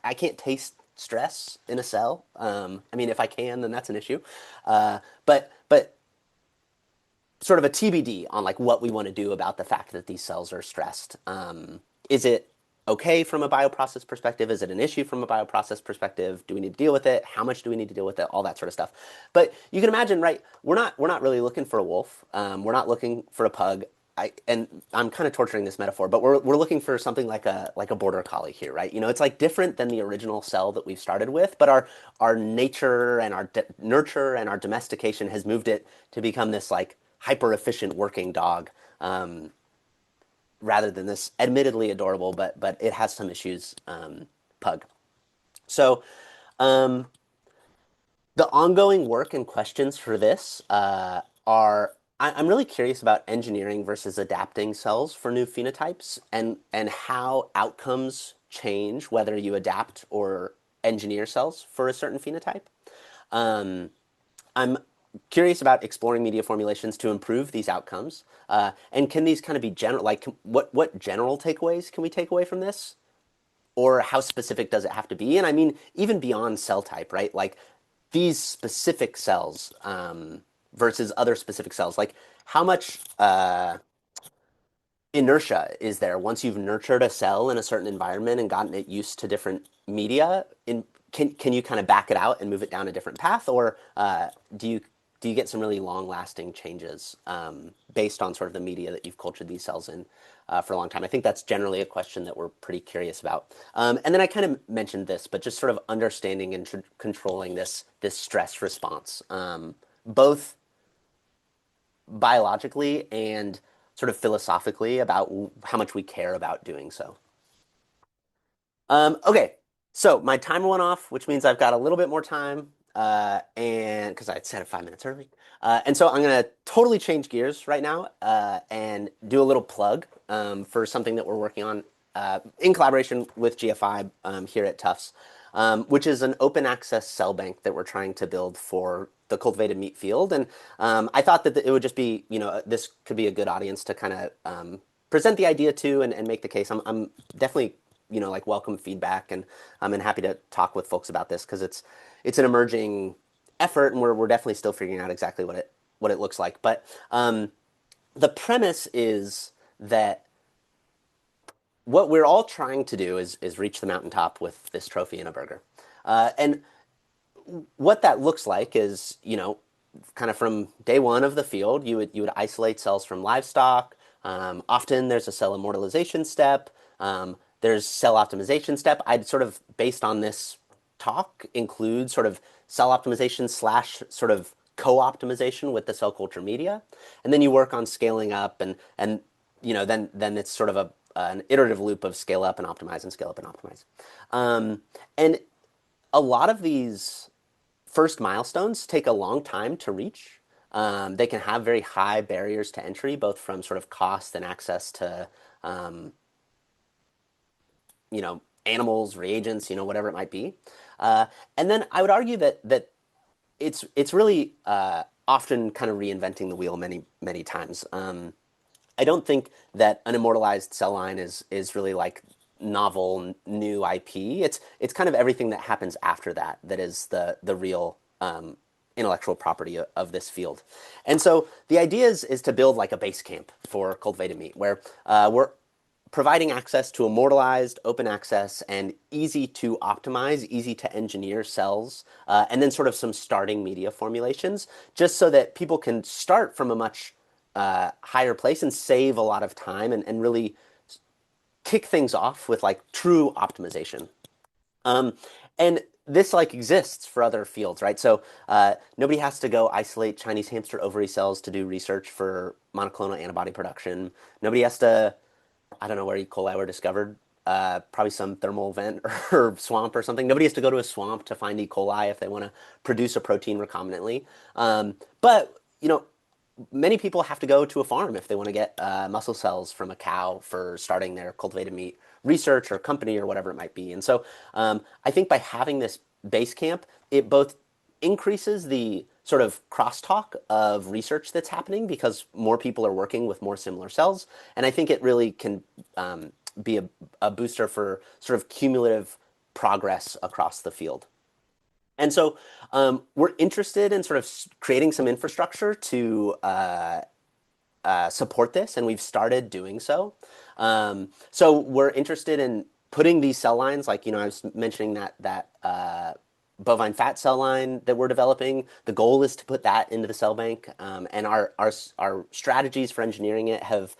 I can't taste stress in a cell. I mean, if I can, then that's an issue. But sort of a TBD on like what we want to do about the fact that these cells are stressed. Is it okay from a bioprocess perspective? Is it an issue from a bioprocess perspective? Do we need to deal with it? How much do we need to deal with it? All that sort of stuff. But you can imagine, right? We're not really looking for a wolf. We're not looking for a pug. And I'm kind of torturing this metaphor, but we're looking for something like a border collie here, right? You know, it's like different than the original cell that we've started with, but our nature and our nurture and our domestication has moved it to become this like hyper efficient working dog, rather than this admittedly adorable, but it has some issues, pug. So the ongoing work and questions for this are I'm really curious about engineering versus adapting cells for new phenotypes and how outcomes change whether you adapt or engineer cells for a certain phenotype. Um, I'm curious about exploring media formulations to improve these outcomes. And can these kind of be general, like what general takeaways can we take away from this? Or how specific does it have to be? And I mean, even beyond cell type, right? Like these specific cells versus other specific cells, like how much inertia is there once you've nurtured a cell in a certain environment and gotten it used to different media? Can you kind of back it out and move it down a different path, or do you get some really long lasting changes based on sort of the media that you've cultured these cells in for a long time? I think that's generally a question that we're pretty curious about. And then I kind of mentioned this, but just sort of understanding and controlling this stress response, both biologically and sort of philosophically about how much we care about doing so. Okay, so my timer went off, which means I've got a little bit more time, and because I had set it 5 minutes early, and so I'm gonna totally change gears right now and do a little plug for something that we're working on in collaboration with GFI here at Tufts, which is an open access cell bank that we're trying to build for the cultivated meat field. And I thought that it would just be, this could be a good audience to kind of present the idea to and make the case. I'm definitely, like welcome feedback, and I'm happy to talk with folks about this because it's an emerging effort, and we're definitely still figuring out exactly what it looks like. But the premise is that what we're all trying to do is reach the mountaintop with this trophy and a burger. And what that looks like is, kind of from day one of the field, you would isolate cells from livestock. Often there's a cell immortalization step. There's cell optimization step. I'd sort of, based on this talk, include sort of cell optimization slash sort of co-optimization with the cell culture media. And then you work on scaling up and then it's sort of an iterative loop of scale up and optimize and scale up and optimize. And a lot of these first milestones take a long time to reach. They can have very high barriers to entry, both from sort of cost and access to, um, animals, reagents, whatever it might be. And then I would argue that it's really often kind of reinventing the wheel many many times. I don't think that an immortalized cell line is really like novel new IP. It's kind of everything that happens after that is the real intellectual property of this field. And so the idea is to build like a base camp for cultivated meat where we're providing access to immortalized, open access, and easy to optimize, easy to engineer cells, and then sort of some starting media formulations, just so that people can start from a much higher place and save a lot of time and really kick things off with like true optimization. Um, and this like exists for other fields, right? So nobody has to go isolate Chinese hamster ovary cells to do research for monoclonal antibody production. Nobody has to, I don't know where E. coli were discovered. Probably some thermal vent or swamp or something. Nobody has to go to a swamp to find E. coli if they want to produce a protein recombinantly. But many people have to go to a farm if they want to get muscle cells from a cow for starting their cultivated meat research or company or whatever it might be. And so I think by having this base camp, it both increases the sort of crosstalk of research that's happening because more people are working with more similar cells. And I think it really can be a booster for sort of cumulative progress across the field. And so we're interested in sort of creating some infrastructure to support this, and we've started doing so. So we're interested in putting these cell lines, like I was mentioning that bovine fat cell line that we're developing. The goal is to put that into the cell bank, and our strategies for engineering it have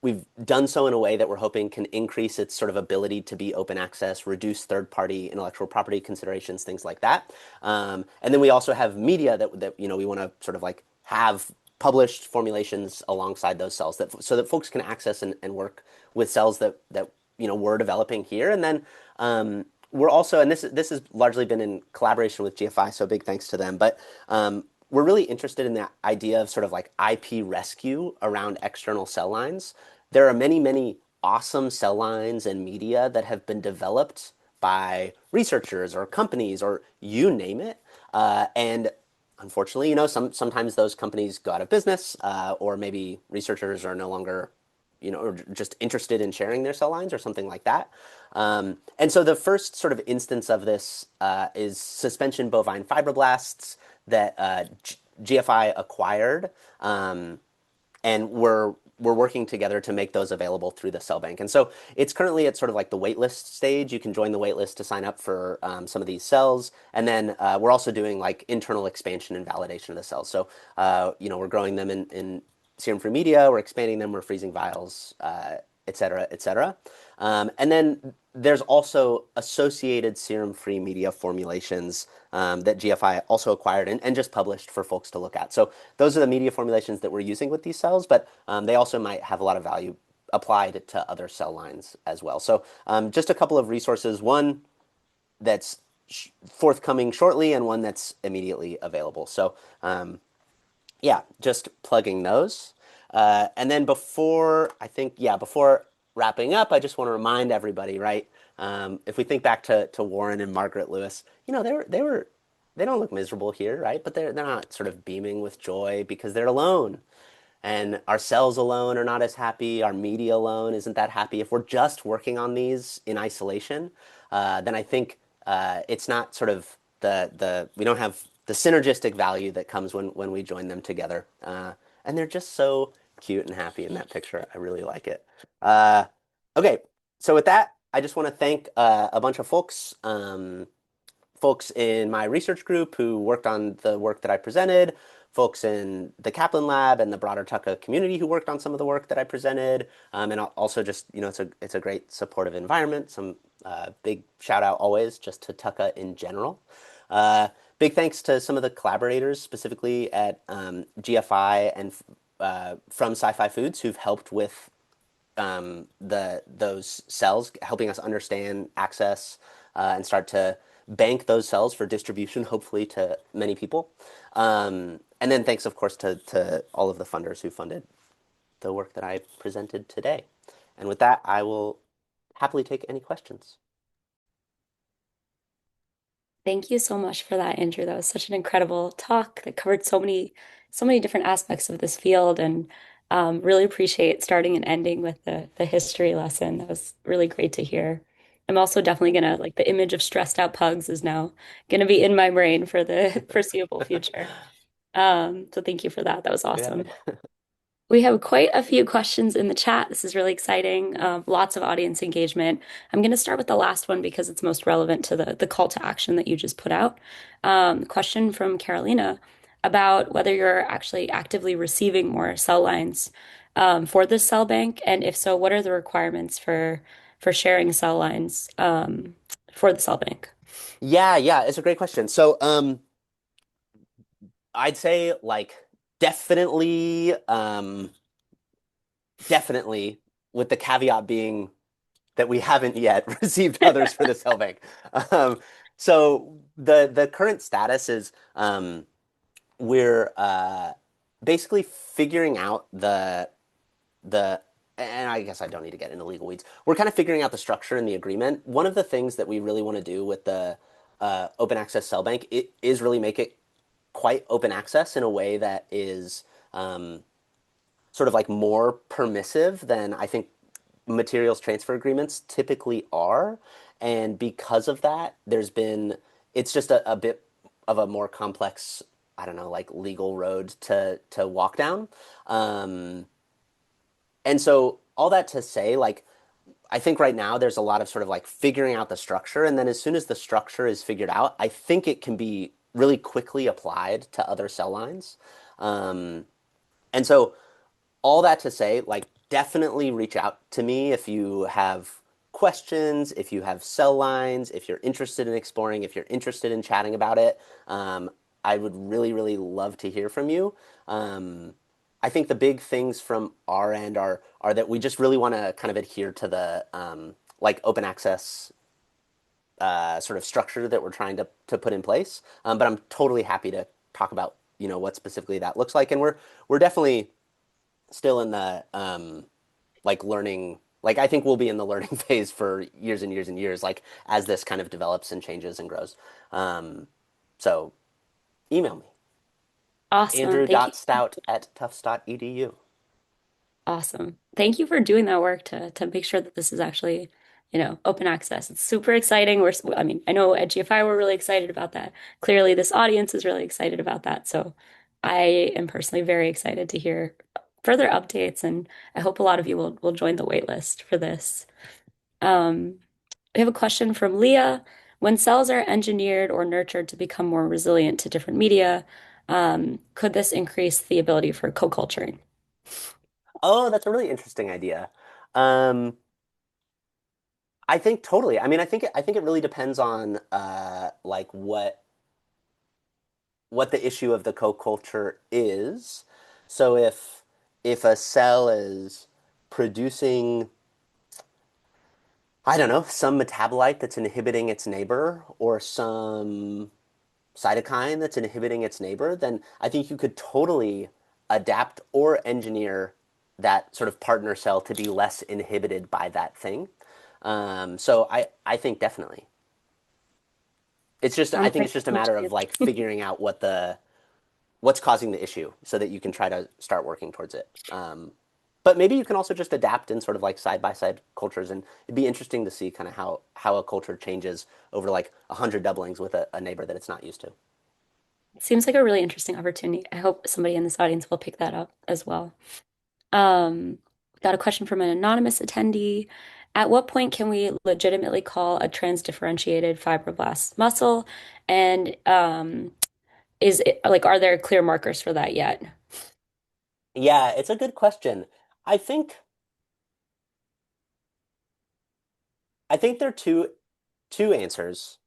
we've done so in a way that we're hoping can increase its sort of ability to be open access, reduce third-party intellectual property considerations, things like that. And then we also have media that we want to sort of like have published formulations alongside those cells so that folks can access and work with cells that we're developing here. And then we're also, and this has largely been in collaboration with GFI, so big thanks to them. But we're really interested in that idea of sort of like IP rescue around external cell lines. There are many, many awesome cell lines and media that have been developed by researchers or companies or you name it. And unfortunately, sometimes those companies go out of business, or maybe researchers are no longer, or just interested in sharing their cell lines or something like that. And so the first sort of instance of this is suspension bovine fibroblasts that GFI acquired, and we're working together to make those available through the cell bank. And so it's currently at sort of like the waitlist stage. You can join the waitlist to sign up for some of these cells. And then we're also doing like internal expansion and validation of the cells. So, we're growing them in serum-free media, we're expanding them, we're freezing vials, et cetera, et cetera. And then there's also associated serum-free media formulations that GFI also acquired and just published for folks to look at. So those are the media formulations that we're using with these cells, but they also might have a lot of value applied to other cell lines as well. So just a couple of resources, one that's forthcoming shortly and one that's immediately available. So yeah, just plugging those. And then before wrapping up, I just want to remind everybody, right? If we think back to Warren and Margaret Lewis, they don't look miserable here, right? But they're not sort of beaming with joy because they're alone. And our cells alone are not as happy. Our media alone isn't that happy. If we're just working on these in isolation, then I think it's not sort of we don't have the synergistic value that comes when we join them together. And they're just so cute and happy in that picture. I really like it. Okay, so with that, I just want to thank a bunch of folks in my research group who worked on the work that I presented, folks in the Kaplan Lab and the broader Tucka community who worked on some of the work that I presented, and also just it's a great supportive environment. Some big shout out always just to Tucka in general. Big thanks to some of the collaborators, specifically at GFI and from Sci-Fi Foods, who've helped with those cells, helping us understand access and start to bank those cells for distribution, hopefully to many people. And then thanks, of course, to all of the funders who funded the work that I presented today. And with that, I will happily take any questions. Thank you so much for that, Andrew. That was such an incredible talk that covered so many different aspects of this field, and really appreciate starting and ending with the history lesson. That was really great to hear. I'm also definitely gonna like the image of stressed out pugs is now gonna be in my brain for the foreseeable future. So thank you for that. That was Yeah. awesome. We have quite a few questions in the chat. This is really exciting. Lots of audience engagement. I'm going to start with the last one because it's most relevant to the call to action that you just put out. Question from Carolina about whether you're actually actively receiving more cell lines for this cell bank, and if so, what are the requirements for sharing cell lines for the cell bank? Yeah, yeah, it's a great question. So, I'd say like definitely, definitely, with the caveat being that we haven't yet received others for the cell bank. Um, so the current status is we're basically figuring out the and I guess I don't need to get into legal weeds. We're kind of figuring out the structure and the agreement. One of the things that we really want to do with the open access cell bank is really make it quite open access in a way that is um, sort of like more permissive than I think materials transfer agreements typically are. And because of that, it's just a bit of a more complex, I don't know, like legal road to walk down. Um, and so all that to say, like, I think right now there's a lot of sort of like figuring out the structure. And then as soon as the structure is figured out, I think it can be really quickly applied to other cell lines. Um, and so all that to say, like, definitely reach out to me if you have questions, if you have cell lines, if you're interested in exploring, if you're interested in chatting about it. I would really, really love to hear from you. I think the big things from our end are that we just really want to kind of adhere to the like open access sort of structure that we're trying to put in place. But I'm totally happy to talk about what specifically that looks like, and we're definitely still in the like learning. Like I think we'll be in the learning phase for years and years and years, like as this kind of develops and changes and grows. Um, so email me, Awesome. Thank you. andrew.stout@tufts.edu. Awesome. Thank you for doing that work to make sure that this is actually, open access. It's super exciting. I mean, I know at GFI we're really excited about that. Clearly, this audience is really excited about that. So I am personally very excited to hear further updates, and I hope a lot of you will join the wait list for this. Um, we have a question from Leah. When cells are engineered or nurtured to become more resilient to different media, could this increase the ability for co-culturing? Oh, that's a really interesting idea. Um, I think totally. I mean, I think it really depends on like what the issue of the co-culture is. So if a cell is producing, I don't know, some metabolite that's inhibiting its neighbor or some cytokine that's inhibiting its neighbor, then I think you could totally adapt or engineer that sort of partner cell to be less inhibited by that thing. So I think definitely. I Sounds think like it's just a much matter of needed. like figuring out what's causing the issue so that you can try to start working towards it. But maybe you can also just adapt in sort of like side by side cultures, and it'd be interesting to see kind of how a culture changes over like 100 doublings with a neighbor that it's not used to. It seems like a really interesting opportunity. I hope somebody in this audience will pick that up as well. Um, got a question from an anonymous attendee. At what point can we legitimately call a transdifferentiated fibroblast muscle? And is it like, are there clear markers for that yet? Yeah, it's a good question. I think I think there are two answers.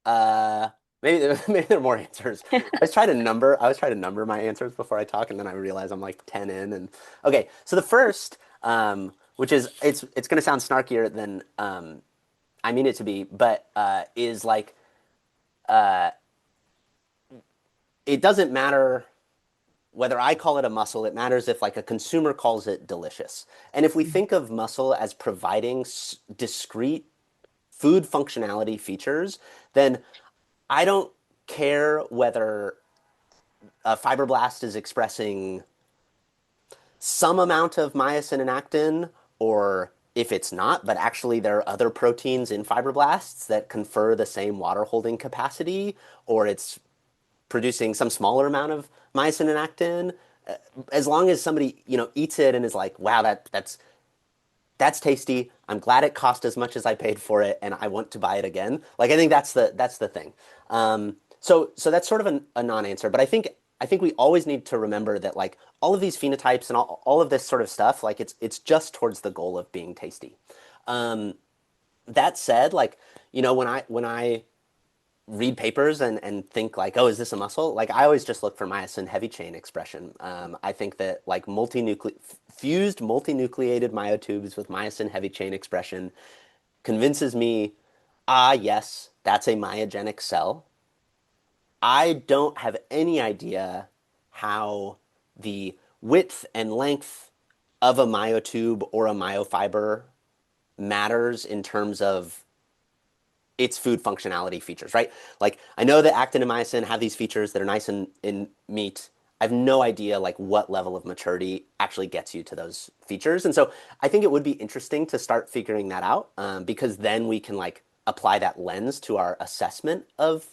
Uh, maybe there are more answers. I was trying to number my answers before I talk, and then I realize I'm like 10 in. And okay, so the first, which is it's going to sound snarkier than I mean it to be, but is like it doesn't matter whether I call it a muscle. It matters if like a consumer calls it delicious. And if we think of muscle as providing discrete food functionality features, then I don't care whether a fibroblast is expressing some amount of myosin and actin, or if it's not, but actually there are other proteins in fibroblasts that confer the same water holding capacity, or it's producing some smaller amount of myosin and actin. As long as somebody eats it and is like, wow, that's tasty. I'm glad it cost as much as I paid for it, and I want to buy it again. Like I think that's the thing. So that's sort of a non-answer, but I think we always need to remember that like all of these phenotypes and all of this sort of stuff, like it's just towards the goal of being tasty. Um, that said, like, when I read papers and think like, oh, is this a muscle? Like I always just look for myosin heavy chain expression. I think that like fused multinucleated myotubes with myosin heavy chain expression convinces me, yes, that's a myogenic cell. I don't have any idea how the width and length of a myotube or a myofiber matters in terms of its food functionality features, right? Like I know that actin and myosin have these features that are nice in meat. I have no idea like what level of maturity actually gets you to those features, and so I think it would be interesting to start figuring that out because then we can like apply that lens to our assessment of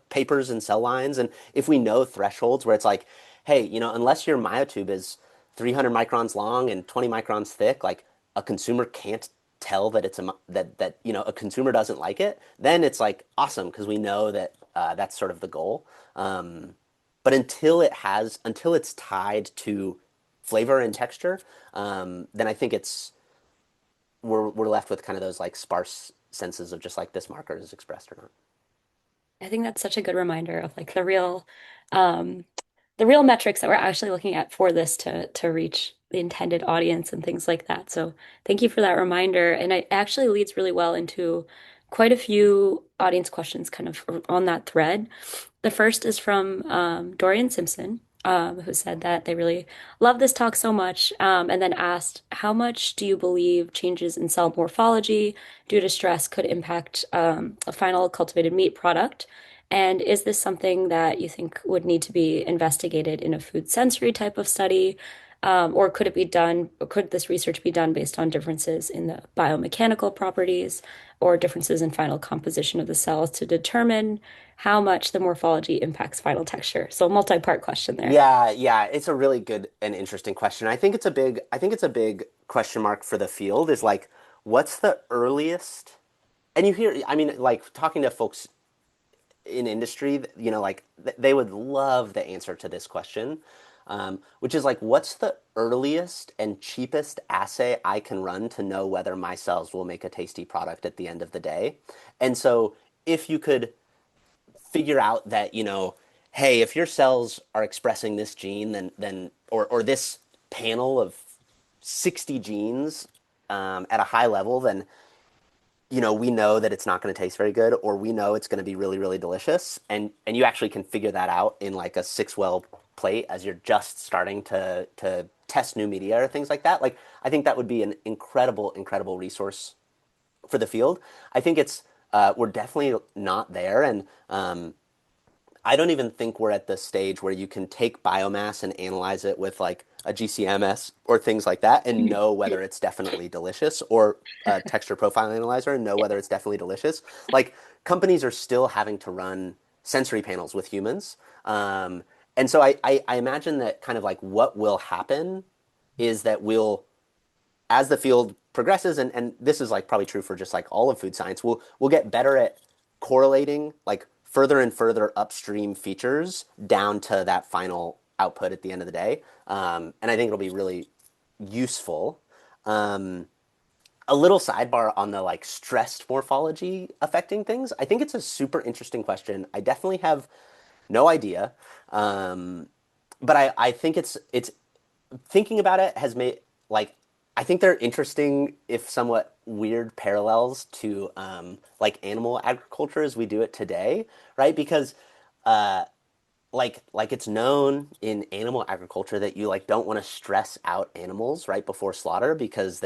papers and cell lines, and if we know thresholds where it's like, hey, unless your myotube is 300 microns long and 20 microns thick, like a consumer can't tell that a consumer doesn't like it, then it's like awesome because we know that that's sort of the goal. But until it's tied to flavor and texture, then I think we're left with kind of those like sparse senses of just like this marker is expressed or not. I think that's such a good reminder of like um, the real metrics that we're actually looking at for this to reach the intended audience and things like that. So thank you for that reminder. And it actually leads really well into quite a few audience questions kind of on that thread. The first is from Dorian Simpson, who said that they really love this talk so much, and then asked, how much do you believe changes in cell morphology due to stress could impact a final cultivated meat product? And is this something that you think would need to be investigated in a food sensory type of study? Or could it be done, or could this research be done based on differences in the biomechanical properties or differences in final composition of the cells to determine how much the morphology impacts final texture? So, a multi-part question there. Yeah, yeah, it's a really good and interesting question. I think it's a big question mark for the field is like, what's the earliest? And you hear, I mean, like talking to folks in industry, like they would love the answer to this question, which is like, what's the earliest and cheapest assay I can run to know whether my cells will make a tasty product at the end of the day? And so if you could figure out that, hey, if your cells are expressing this gene, then or this panel of 60 genes at a high level, then we know that it's not going to taste very good, or we know it's going to be really, really delicious, and you actually can figure that out in like a 6-well plate as you're just starting to test new media or things like that. Like I think that would be an incredible, incredible resource for the field. I think it's we're definitely not there, and I don't even think we're at the stage where you can take biomass and analyze it with like a GCMS or things like that and know whether it's definitely delicious, or a texture profile analyzer and know whether it's definitely delicious. Like companies are still having to run sensory panels with humans. And so I imagine that kind of like what will happen is that as the field progresses, and this is like probably true for just like all of food science, we'll get better at correlating like further and further upstream features down to that final output at the end of the day. And I think it'll be really useful. Um, a little sidebar on the like stressed morphology affecting things. I think it's a super interesting question. I definitely have no idea. Um, but I think it's thinking about it has made like I think they're interesting if somewhat weird parallels to like animal agriculture as we do it today, right? Because like it's known in animal agriculture that you like don't want to stress out animals right before slaughter because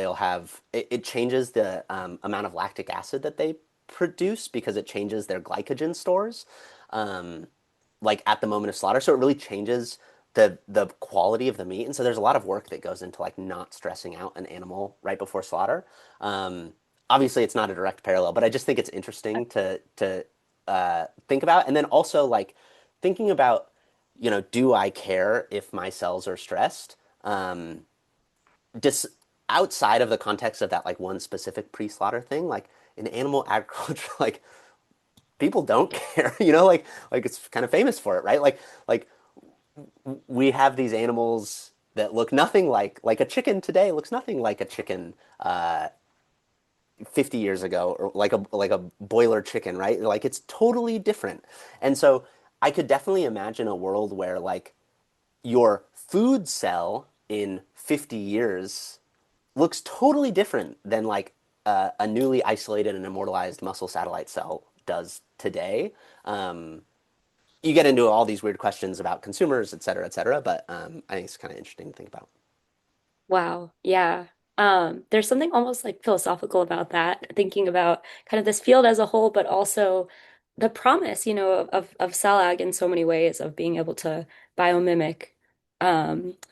it changes the amount of lactic acid that they produce because it changes their glycogen stores um, like at the moment of slaughter. So it really changes the quality of the meat. And so there's a lot of work that goes into like not stressing out an animal right before slaughter. Obviously, it's not a direct parallel, but I just think it's interesting to think about. And then also like thinking about, do I care if my cells are stressed? Just outside of the context of that like one specific pre-slaughter thing, like in animal agriculture, like people don't care, like it's kind of famous for it, right? Like we have these animals that look nothing like a chicken today looks nothing like a chicken 50 years ago, or like a boiler chicken, right? Like it's totally different. And so I could definitely imagine a world where like your food cell in 50 years looks totally different than like a newly isolated and immortalized muscle satellite cell does today. You get into all these weird questions about consumers, et cetera, but I think it's kind of interesting to think about. Wow. Yeah. There's something almost like philosophical about that, thinking about kind of this field as a whole, but also the promise, of cell ag in so many ways of being able to biomimic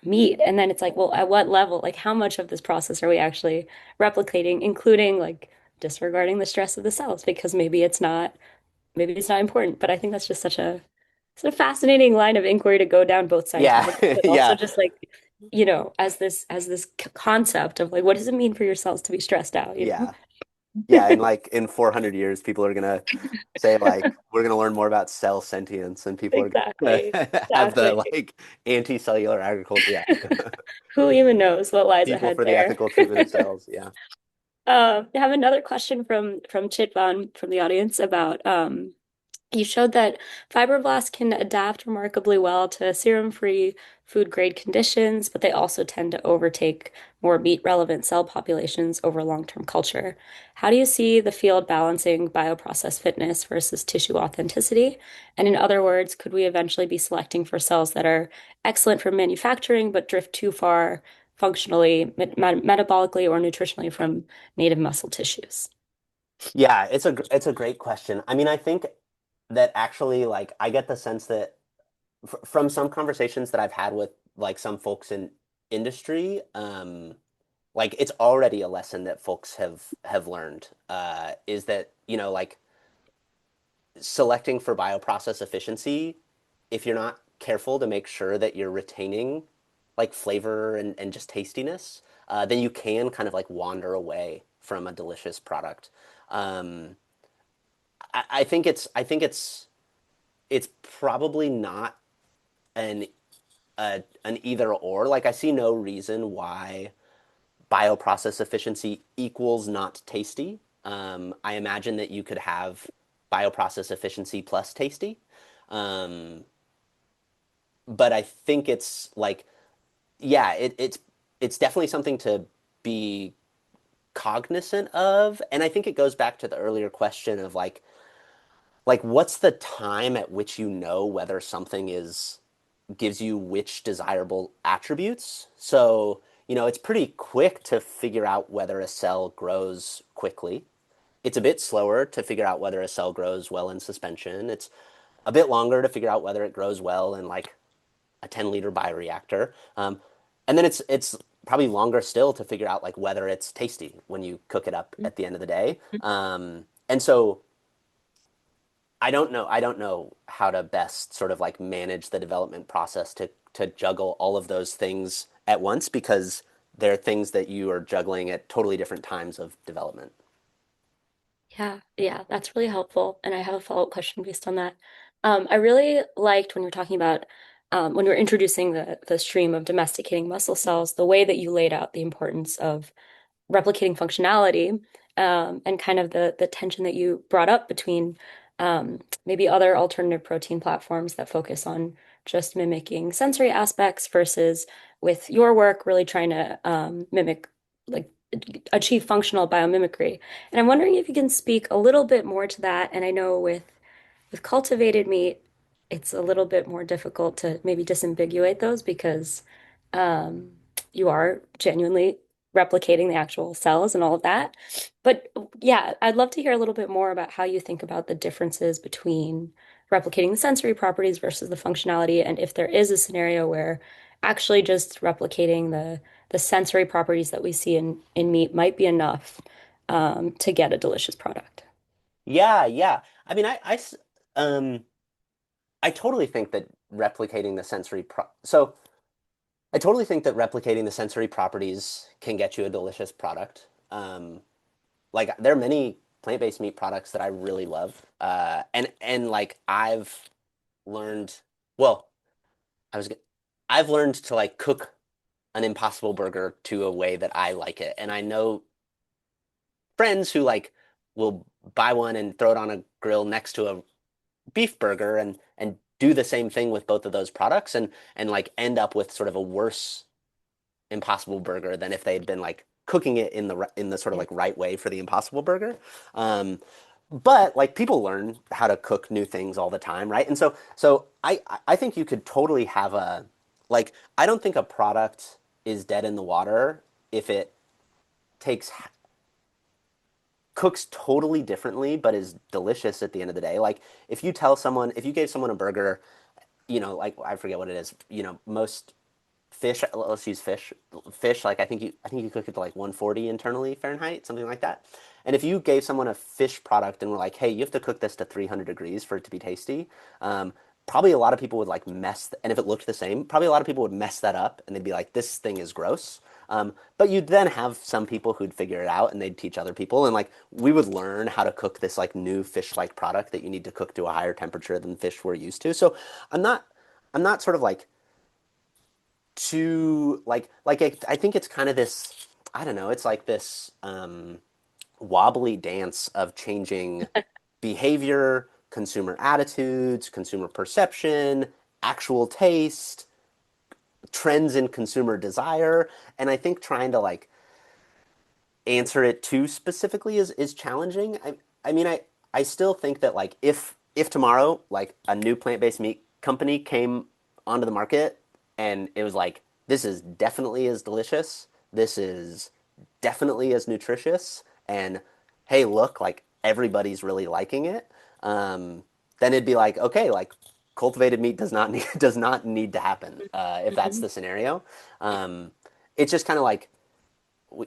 meat. And then it's like, well, at what level? Like how much of this process are we actually replicating, including like disregarding the stress of the cells, because maybe it's not important. But I think that's just such a sort of fascinating line of inquiry to go down both Yeah, scientifically, but also yeah, just like, as this concept of like, what does it mean for your cells to be stressed out, you know? yeah, yeah. And like in 400 years, people are gonna say like we're gonna learn more about cell sentience, and people are gonna Exactly. have the Exactly. like anti-cellular agriculture. Yeah, Who even knows what lies people ahead for the there? ethical treatment of cells. Yeah. I have another question from Chitvan from the audience about you showed that fibroblasts can adapt remarkably well to serum-free food-grade conditions, but they also tend to overtake more meat-relevant cell populations over long-term culture. How do you see the field balancing bioprocess fitness versus tissue authenticity? And in other words, could we eventually be selecting for cells that are excellent for manufacturing but drift too far functionally, metabolically, or nutritionally from native muscle tissues? Yeah, it's a great question. I mean, I think that actually like I get the sense that from some conversations that I've had with like some folks in industry, like it's already a lesson that folks have learned, is that, like selecting for bioprocess efficiency, if you're not careful to make sure that you're retaining like flavor and just tastiness, then you can kind of like wander away from a delicious product. Um, I think it's probably not an an either or. Like I see no reason why bioprocess efficiency equals not tasty. I imagine that you could have bioprocess efficiency plus tasty. Um, but I think it's like, yeah, it's definitely something to be cognizant of. And I think it goes back to the earlier question of like what's the time at which you know whether something is gives you which desirable attributes. So, it's pretty quick to figure out whether a cell grows quickly. It's a bit slower to figure out whether a cell grows well in suspension. It's a bit longer to figure out whether it grows well in like a 10-liter bioreactor. And then it's probably longer still to figure out like whether it's tasty when you cook it up at the end of the day. And so I don't know how to best sort of like manage the development process to juggle all of those things at once because they're things that you are juggling at totally different times of development. Yeah, yeah, that's really helpful. And I have a follow-up question based on that. I really liked when you were talking about when you were introducing the stream of domesticating muscle cells, the way that you laid out the importance of replicating functionality, and kind of the tension that you brought up between maybe other alternative protein platforms that focus on just mimicking sensory aspects versus with your work really trying to mimic like achieve functional biomimicry. And I'm wondering if you can speak a little bit more to that. And I know with cultivated meat, it's a little bit more difficult to maybe disambiguate those because um, you are genuinely replicating the actual cells and all of that. But yeah, I'd love to hear a little bit more about how you think about the differences between replicating the sensory properties versus the functionality, and if there is a scenario where actually just replicating the sensory properties that we see in meat might be enough to get a delicious product. Yeah, yeah. I mean, um, I totally think that replicating the sensory pro so I totally think that replicating the sensory properties can get you a delicious product. Like there are many plant-based meat products that I really love. And like I've learned, well, I was I've learned to like cook an impossible burger to a way that I like it. And I know friends who like will buy one and throw it on a grill next to a beef burger and do the same thing with both of those products and like end up with sort of a worse Impossible Burger than if they had been like cooking it in the sort of Yeah. like right way for the Impossible Burger. Um, but like people learn how to cook new things all the time, right? And so I think you could totally have a like I don't think a product is dead in the water if it takes cooks totally differently but is delicious at the end of the day. Like if you gave someone a burger, like I forget what it is, most fish, let's use fish, like I think you cook it to like 140 internally Fahrenheit, something like that. And if you gave someone a fish product and were like, hey, you have to cook this to 300 degrees for it to be tasty, probably a lot of people would like and if it looked the same, probably a lot of people would mess that up and they'd be like, this thing is gross. But you'd then have some people who'd figure it out and they'd teach other people. And like we would learn how to cook this like new fish-like product that you need to cook to a higher temperature than fish we're used to. So I'm not, I'm not sort of like too I think it's kind of this, I don't know, it's like this wobbly dance of changing behavior, consumer attitudes, consumer perception, actual taste, trends in consumer desire, and I think trying to like answer it too specifically is challenging. I still think that like if tomorrow like a new plant-based meat company came onto the market and it was like this is definitely as delicious, this is definitely as nutritious, and hey, look, like everybody's really liking it, then it'd be like okay, like cultivated meat does not need to happen if that's Mhm. the scenario. It's just kind of like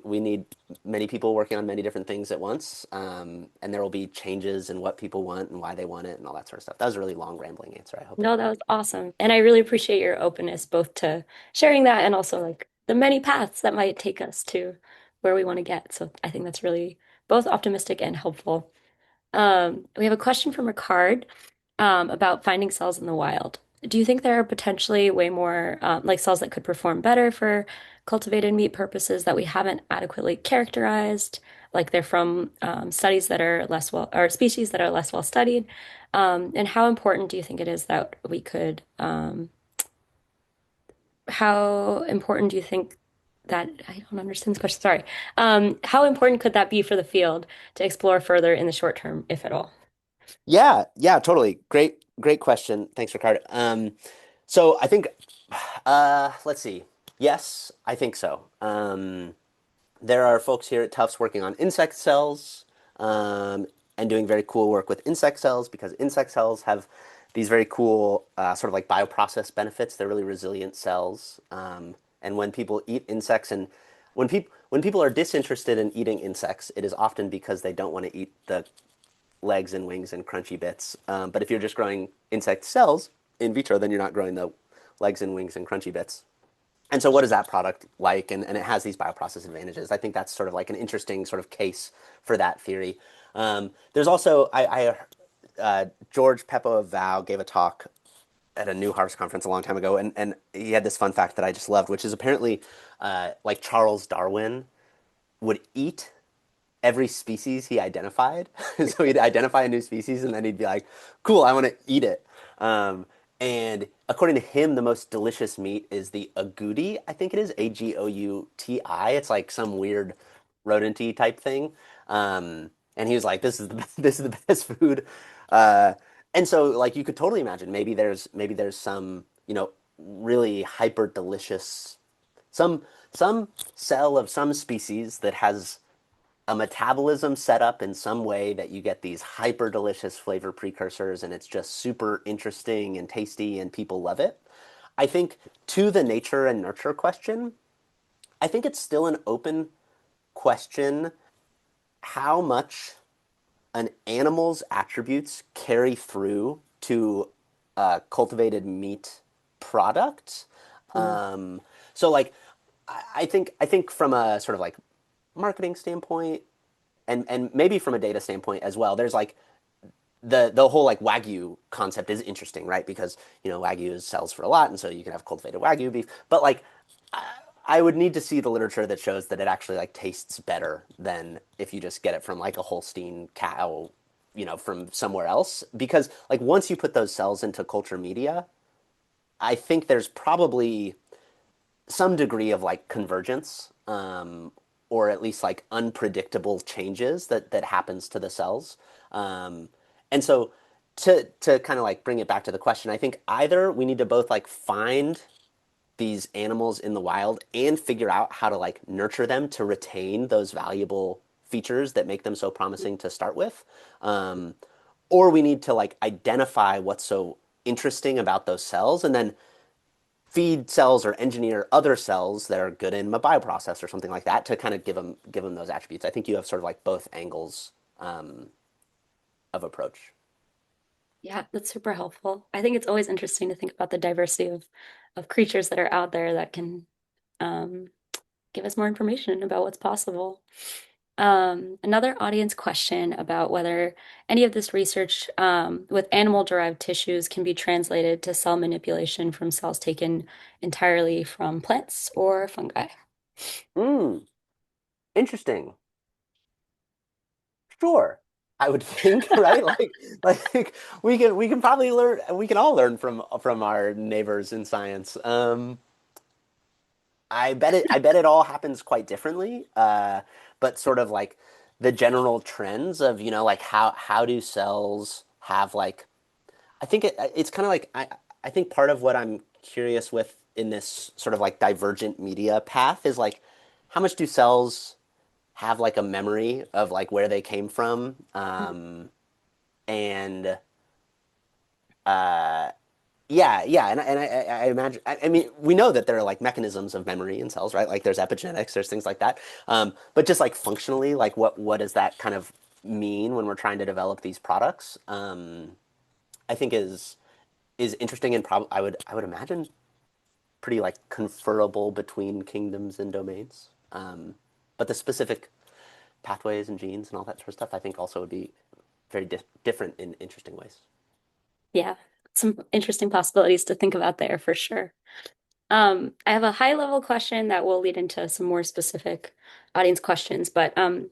we need many people working on many different things at once, and there will be changes in what people want and why they want it and all that sort of stuff. That was a really long, rambling answer. I hope it. No, that was awesome. And I really appreciate your openness both to sharing that and also like the many paths that might take us to where we want to get. So I think that's really both optimistic and helpful. We have a question from Ricard about finding cells in the wild. Do you think there are potentially way more like cells that could perform better for cultivated meat purposes that we haven't adequately characterized? Like they're from studies that are less well, or species that are less well studied. And how important do you think it is that we could, how important do you think that, I don't understand this question, sorry. How important could that be for the field to explore further in the short term, if at all? Yeah, yeah, totally. Great question. Thanks, Ricardo. So I think, let's see. Yes, I think so. There are folks here at Tufts working on insect cells, and doing very cool work with insect cells because insect cells have these very cool sort of like bioprocess benefits. They're really resilient cells. And when people eat insects and when people are disinterested in eating insects, it is often because they don't want to eat the legs and wings and crunchy bits. But if you're just growing insect cells in vitro, then you're not growing the legs and wings and crunchy bits. And so what is that product like? And it has these bioprocess advantages. I think that's sort of like an interesting sort of case for that theory. There's also, George Peppo of Vow gave a talk at a New Harvest conference a long time ago, and he had this fun fact that I just loved, which is apparently like Charles Darwin would eat every species he identified. So he'd identify a new species and then he'd be like, cool, I want to eat it. Um, and according to him, the most delicious meat is the agouti. I think it is Agouti. It's like some weird rodenty type thing. And he was like, this is the best food. Uh, and so like you could totally imagine maybe there's some, really hyper delicious some cell of some species that has a metabolism set up in some way that you get these hyper delicious flavor precursors and it's just super interesting and tasty and people love it. I think to the nature and nurture question, I think it's still an open question how much an animal's attributes carry through to a cultivated meat product. Mm. Um, so like I think from a sort of like marketing standpoint, and maybe from a data standpoint as well, there's like the whole like wagyu concept is interesting, right? Because wagyu sells for a lot, and so you can have cultivated wagyu beef. But like I would need to see the literature that shows that it actually like tastes better than if you just get it from like a Holstein cow, from somewhere else. Because like once you put those cells into culture media, I think there's probably some degree of like convergence, or at least like unpredictable changes that happens to the cells. Um, and so to kind of like bring it back to the question, I think either we need to both like find these animals in the wild and figure out how to like nurture them to retain those valuable features that make them so promising to start with. Um, or we need to like identify what's so interesting about those cells and then feed cells or engineer other cells that are good in a bioprocess or something like that to kind of give them those attributes. I think you have sort of like both angles of approach. Yeah, that's super helpful. I think it's always interesting to think about the diversity of creatures that are out there that can um, give us more information about what's possible. Another audience question about whether any of this research with animal-derived tissues can be translated to cell manipulation from cells taken entirely from plants or fungi. Mm, interesting. Sure. I would think, right? Like we can probably learn we can all learn from our neighbors in science. I bet it all happens quite differently. But sort of like the general trends of, like how do cells have like I think it's kind of like I think part of what I'm curious with in this sort of like divergent media path is like how much do cells have like a memory of like where they came from, and yeah, and I imagine I mean we know that there are like mechanisms of memory in cells, right? Like there's epigenetics, there's things like that. But just like functionally, like what does that kind of mean when we're trying to develop these products? I think is interesting and probably I would imagine pretty like conferable between kingdoms and domains. But the specific pathways and genes and all that sort of stuff, I think also would be very different in interesting ways. Yeah, some interesting possibilities to think about there for sure. I have a high level question that will lead into some more specific audience questions, but I'm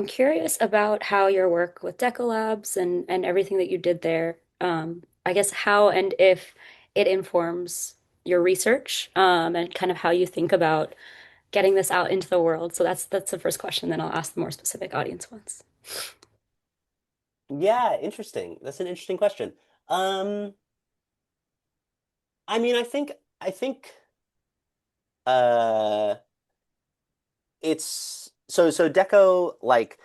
curious about how your work with Deca Labs and everything that you did there. I guess how and if it informs your research, and kind of how you think about getting this out into the world. So that's the first question. Then I'll ask the more specific audience ones. Yeah, interesting. That's an interesting question. Um, I mean, I think uh it's so Deco like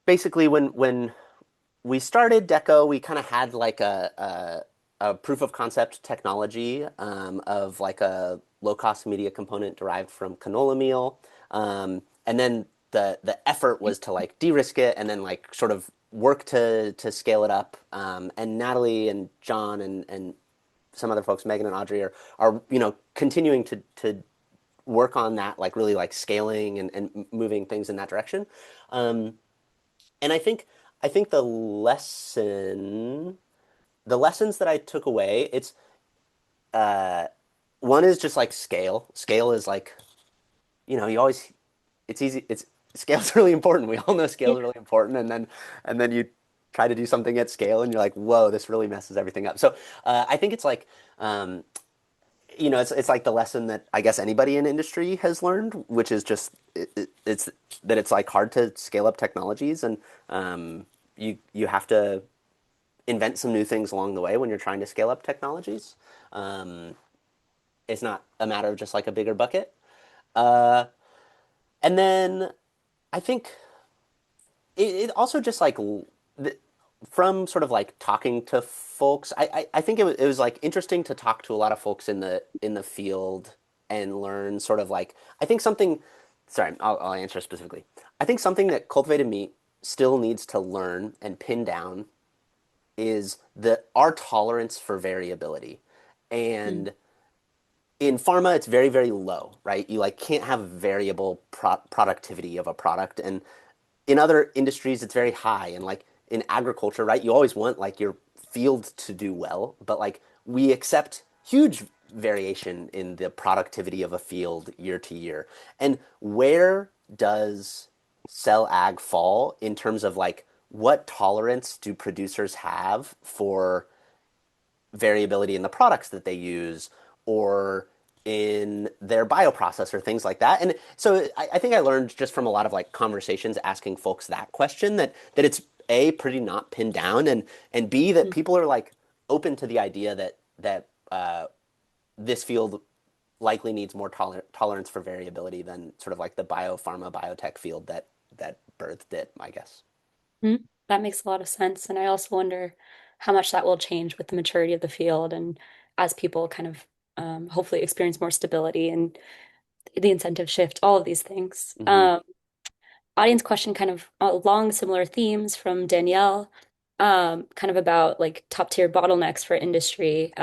basically when we started Deco, we kind of had like a proof of concept technology, of like a low cost media component derived from canola meal. And then the effort was to like de-risk it and then like sort of work to scale it up. And Natalie and John and some other folks, Megan and Audrey, are continuing to work on that, like really like scaling and moving things in that direction. Um, and I think the lessons that I took away, it's one is just like scale. Scale is like, you always it's easy it's scale's really important. We all know scale Yeah. is really important, and then you try to do something at scale and you're like, whoa, this really messes everything up. So I think it's like it's like the lesson that I guess anybody in industry has learned, which is just it's that it's like hard to scale up technologies, and you have to invent some new things along the way when you're trying to scale up technologies. Um, it's not a matter of just like a bigger bucket. Uh, and then I think it also just like from sort of like talking to folks, I think it was like interesting to talk to a lot of folks in the field and learn sort of like I think something. Sorry, I'll answer specifically. I think something that cultivated meat still needs to learn and pin down is our tolerance for variability. Mm. And in pharma, it's very, very low, right? You like can't have variable productivity of a product. And in other industries, it's very high. And like in agriculture, right? You always want like your field to do well, but like we accept huge variation in the productivity of a field year to year. And where does cell ag fall in terms of like what tolerance do producers have for variability in the products that they use or in their bioprocess or things like that. And so I think I learned just from a lot of like conversations asking folks that question that it's A, pretty not pinned down, and B, that people are like open to the idea that this field likely needs more tolerance for variability than sort of like the biopharma biotech field that birthed it, I guess. Mhm. That makes a lot of sense. And I also wonder how much that will change with the maturity of the field and as people kind of hopefully experience more stability and the incentive shift, all of these things. Hmm. Audience question kind of along similar themes from Danielle, kind of about like top tier bottlenecks for industry.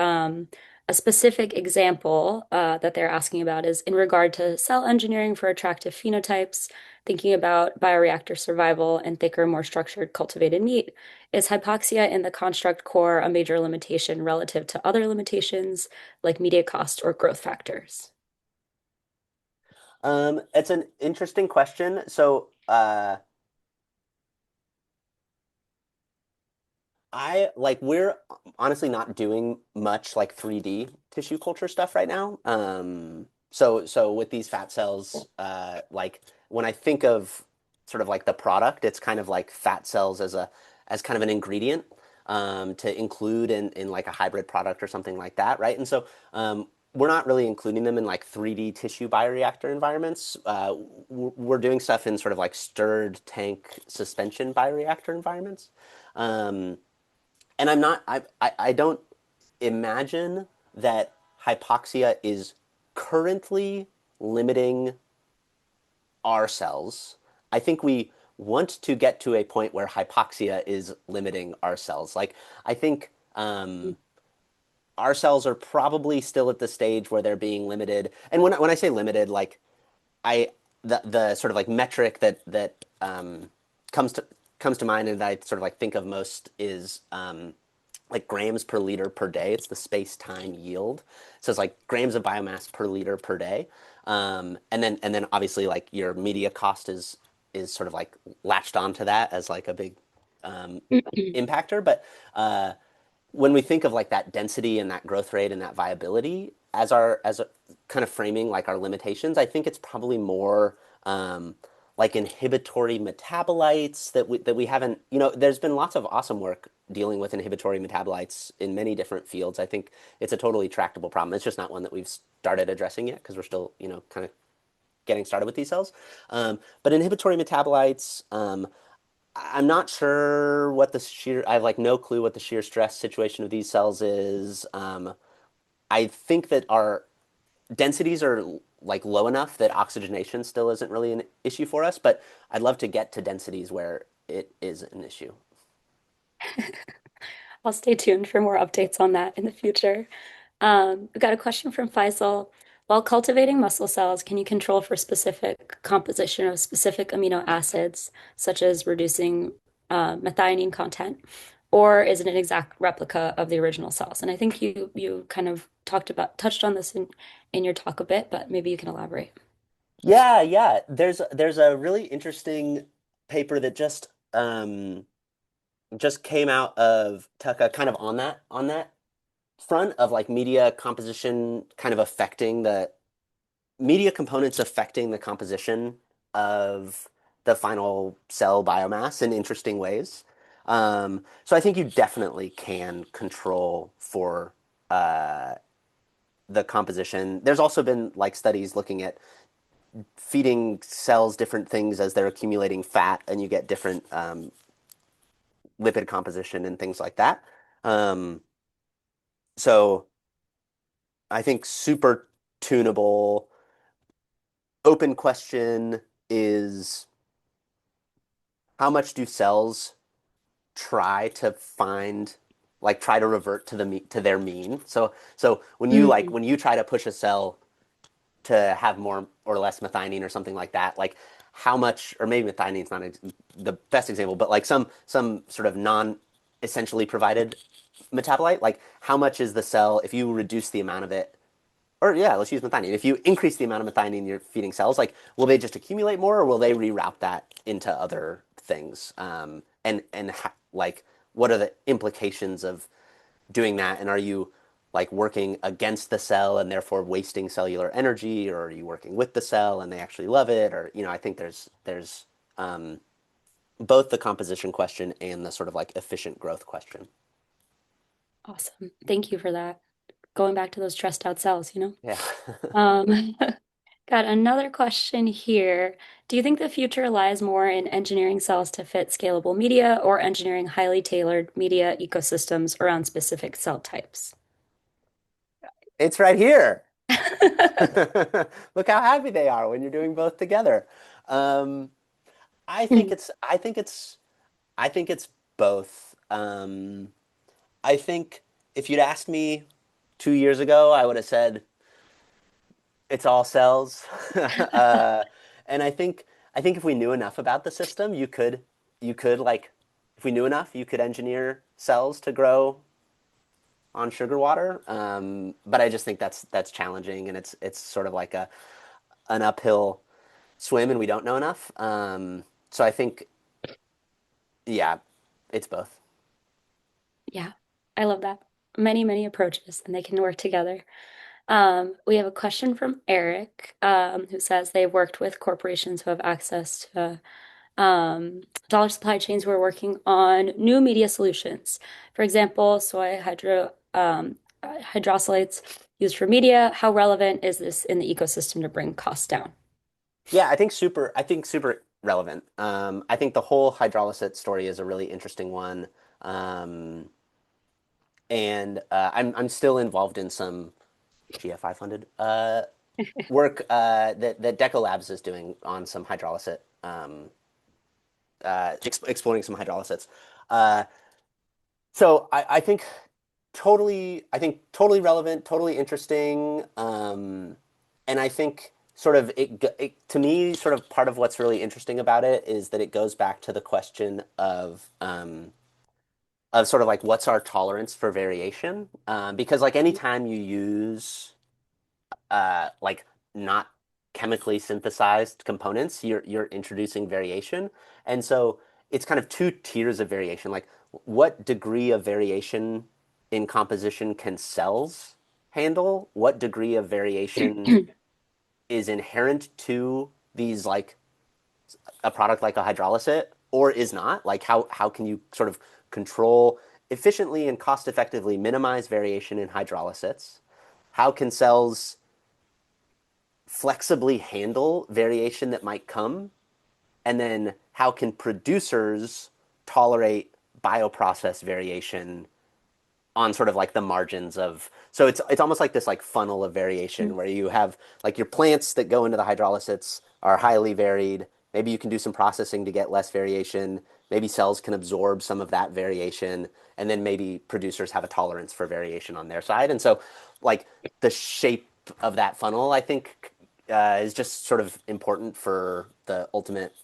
A specific example that they're asking about is in regard to cell engineering for attractive phenotypes, thinking about bioreactor survival and thicker, more structured cultivated meat. Is hypoxia in the construct core a major limitation relative to other limitations like media cost or growth factors? It's an interesting question. We're honestly not doing much like 3D tissue culture stuff right now. So with these fat cells, like when I think of sort of like the product, it's kind of like fat cells as kind of an ingredient to include in like a hybrid product or something like that, right? And so we're not really including them in like 3D tissue bioreactor environments. We're doing stuff in sort of like stirred tank suspension bioreactor environments. Um, and I don't imagine that hypoxia is currently limiting our cells. I think we want to get to a point where hypoxia is limiting our cells. Like, I think our cells are probably still at the stage where they're being limited. And when I say limited, like, I the sort of like metric that comes to comes to mind and that I sort of like think of most is like grams per liter per day. It's the space-time yield. So it's like grams of biomass per liter per day. And then obviously like your media cost is sort of like latched onto that as like a big um, impactor. But when we think of like that density and that growth rate and that viability as a kind of framing like our limitations, I think it's probably more like inhibitory metabolites that we haven't, there's been lots of awesome work dealing with inhibitory metabolites in many different fields. I think it's a totally tractable problem. It's just not one that we've started addressing yet because we're still, kind of getting started with these cells. But inhibitory metabolites, I'm not sure what the shear, I have like no clue what the shear stress situation of these cells is. I think that our densities are like low enough that oxygenation still isn't really an issue for us, but I'd love to get to densities where it is an issue. I'll stay tuned for more updates on that in the future. We've got a question from Faisal. While cultivating muscle cells, can you control for specific composition of specific amino acids, such as reducing methionine content, or is it an exact replica of the original cells? And I think you kind of touched on this in your talk a bit, but maybe you can elaborate. Yeah, yeah. There's a really interesting paper that just came out of Tucka kind of on that front of like media composition kind of affecting the media components affecting the composition of the final cell biomass in interesting ways. So I think you definitely can control for the composition. There's also been like studies looking at feeding cells different things as they're accumulating fat, and you get different lipid composition and things like that. Um, so I think super tunable. Open question is how much do cells try to find try to revert to to their mean. So Mm. when you try to push a cell to have more or less methionine or something like that, like how much, or maybe methionine is not the best example, but like some sort of non essentially provided metabolite, like how much is the cell if you reduce the amount of it, or yeah, let's use methionine. If you increase the amount of methionine you're feeding cells, like will they just accumulate more, or will they reroute that into other things? Like, what are the implications of doing that? And are you like working against the cell and therefore wasting cellular energy, or are you working with the cell and they actually love it? Or I think there's um, both the composition question and the sort of like efficient growth question. Awesome. Thank you for that. Going back to those stressed out cells, you know? Yeah. Got another question here. Do you think the future lies more in engineering cells to fit scalable media or engineering highly tailored media ecosystems around specific cell types? It's right here. Look how happy they are when you're doing both together. Um, I think it's both. I think if you'd asked me 2 years ago, I would have said it's all cells. And I think if we knew enough about the system, you could like if we knew enough, you could engineer cells to grow on sugar water. But I just think that's challenging, and it's sort of like a an uphill swim, and we don't know enough. So I think, yeah, it's both. Yeah, I love that. Many, many approaches, and they can work together. We have a question from Eric, who says they've worked with corporations who have access to dollar supply chains who are working on new media solutions. For example, hydrosylates used for media. How relevant is this in the ecosystem to bring costs down? Yeah, I think super relevant. I think the whole hydrolysis story is a really interesting one. Um, and I'm still involved in some GFI funded work that Deco Labs is doing on some hydrolysis, exploring some hydrolysis. Uh, so I think totally relevant, totally interesting, and I think sort of to me, sort of part of what's really interesting about it is that it goes back to the question of sort of like what's our tolerance for variation, because like anytime you use like not chemically synthesized components, you're introducing variation. And so it's kind of two tiers of variation. Like what degree of variation in composition can cells handle? What degree of variation is inherent to these like a product like a hydrolysis or is not? Like how can you sort of control efficiently and cost effectively minimize variation in hydrolysis? How can cells flexibly handle variation that might come? And then how can producers tolerate bioprocess variation on sort of like the margins of, so it's almost like this like funnel of variation where you have like your plants that go into the hydrolysis are highly varied. Maybe you can do some processing to get less variation. Maybe cells can absorb some of that variation, and then maybe producers have a tolerance for variation on their side. And so like the shape of that funnel, I think, is just sort of important for the ultimate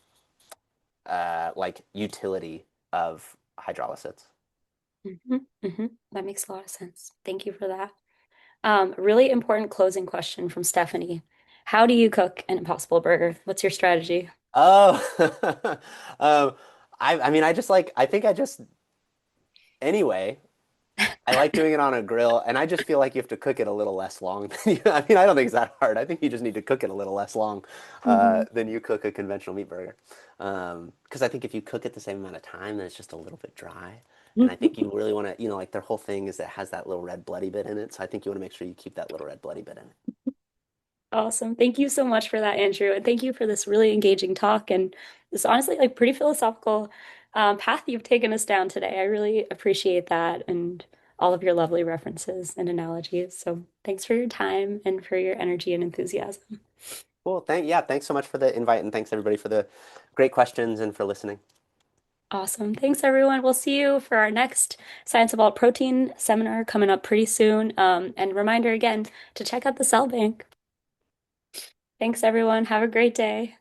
like utility of hydrolysis. That makes a lot of sense. Thank you for that. Really important closing question from Stephanie. How do you cook an Impossible Burger? What's your strategy? Oh, um, I mean, I think I just, anyway, I like doing it on a grill, and I just feel like you have to cook it a little less long. I mean, I don't think it's that hard. I think you just need to cook it a little less long Mhm. than you cook a conventional meat burger. Because I think if you cook it the same amount of time, then it's just a little bit dry. And I think you really want to, like their whole thing is it has that little red bloody bit in it. So I think you want to make sure you keep that little red bloody bit in it. Awesome. Thank you so much for that, Andrew. And thank you for this really engaging talk and this honestly like pretty philosophical path you've taken us down today. I really appreciate that and all of your lovely references and analogies. So thanks for your time and for your energy and enthusiasm. Cool. Yeah, thanks so much for the invite, and thanks everybody for the great questions and for listening. Awesome. Thanks, everyone. We'll see you for our next Science Evolved Protein seminar coming up pretty soon. And reminder again to check out the cell bank. Thanks, everyone. Have a great day.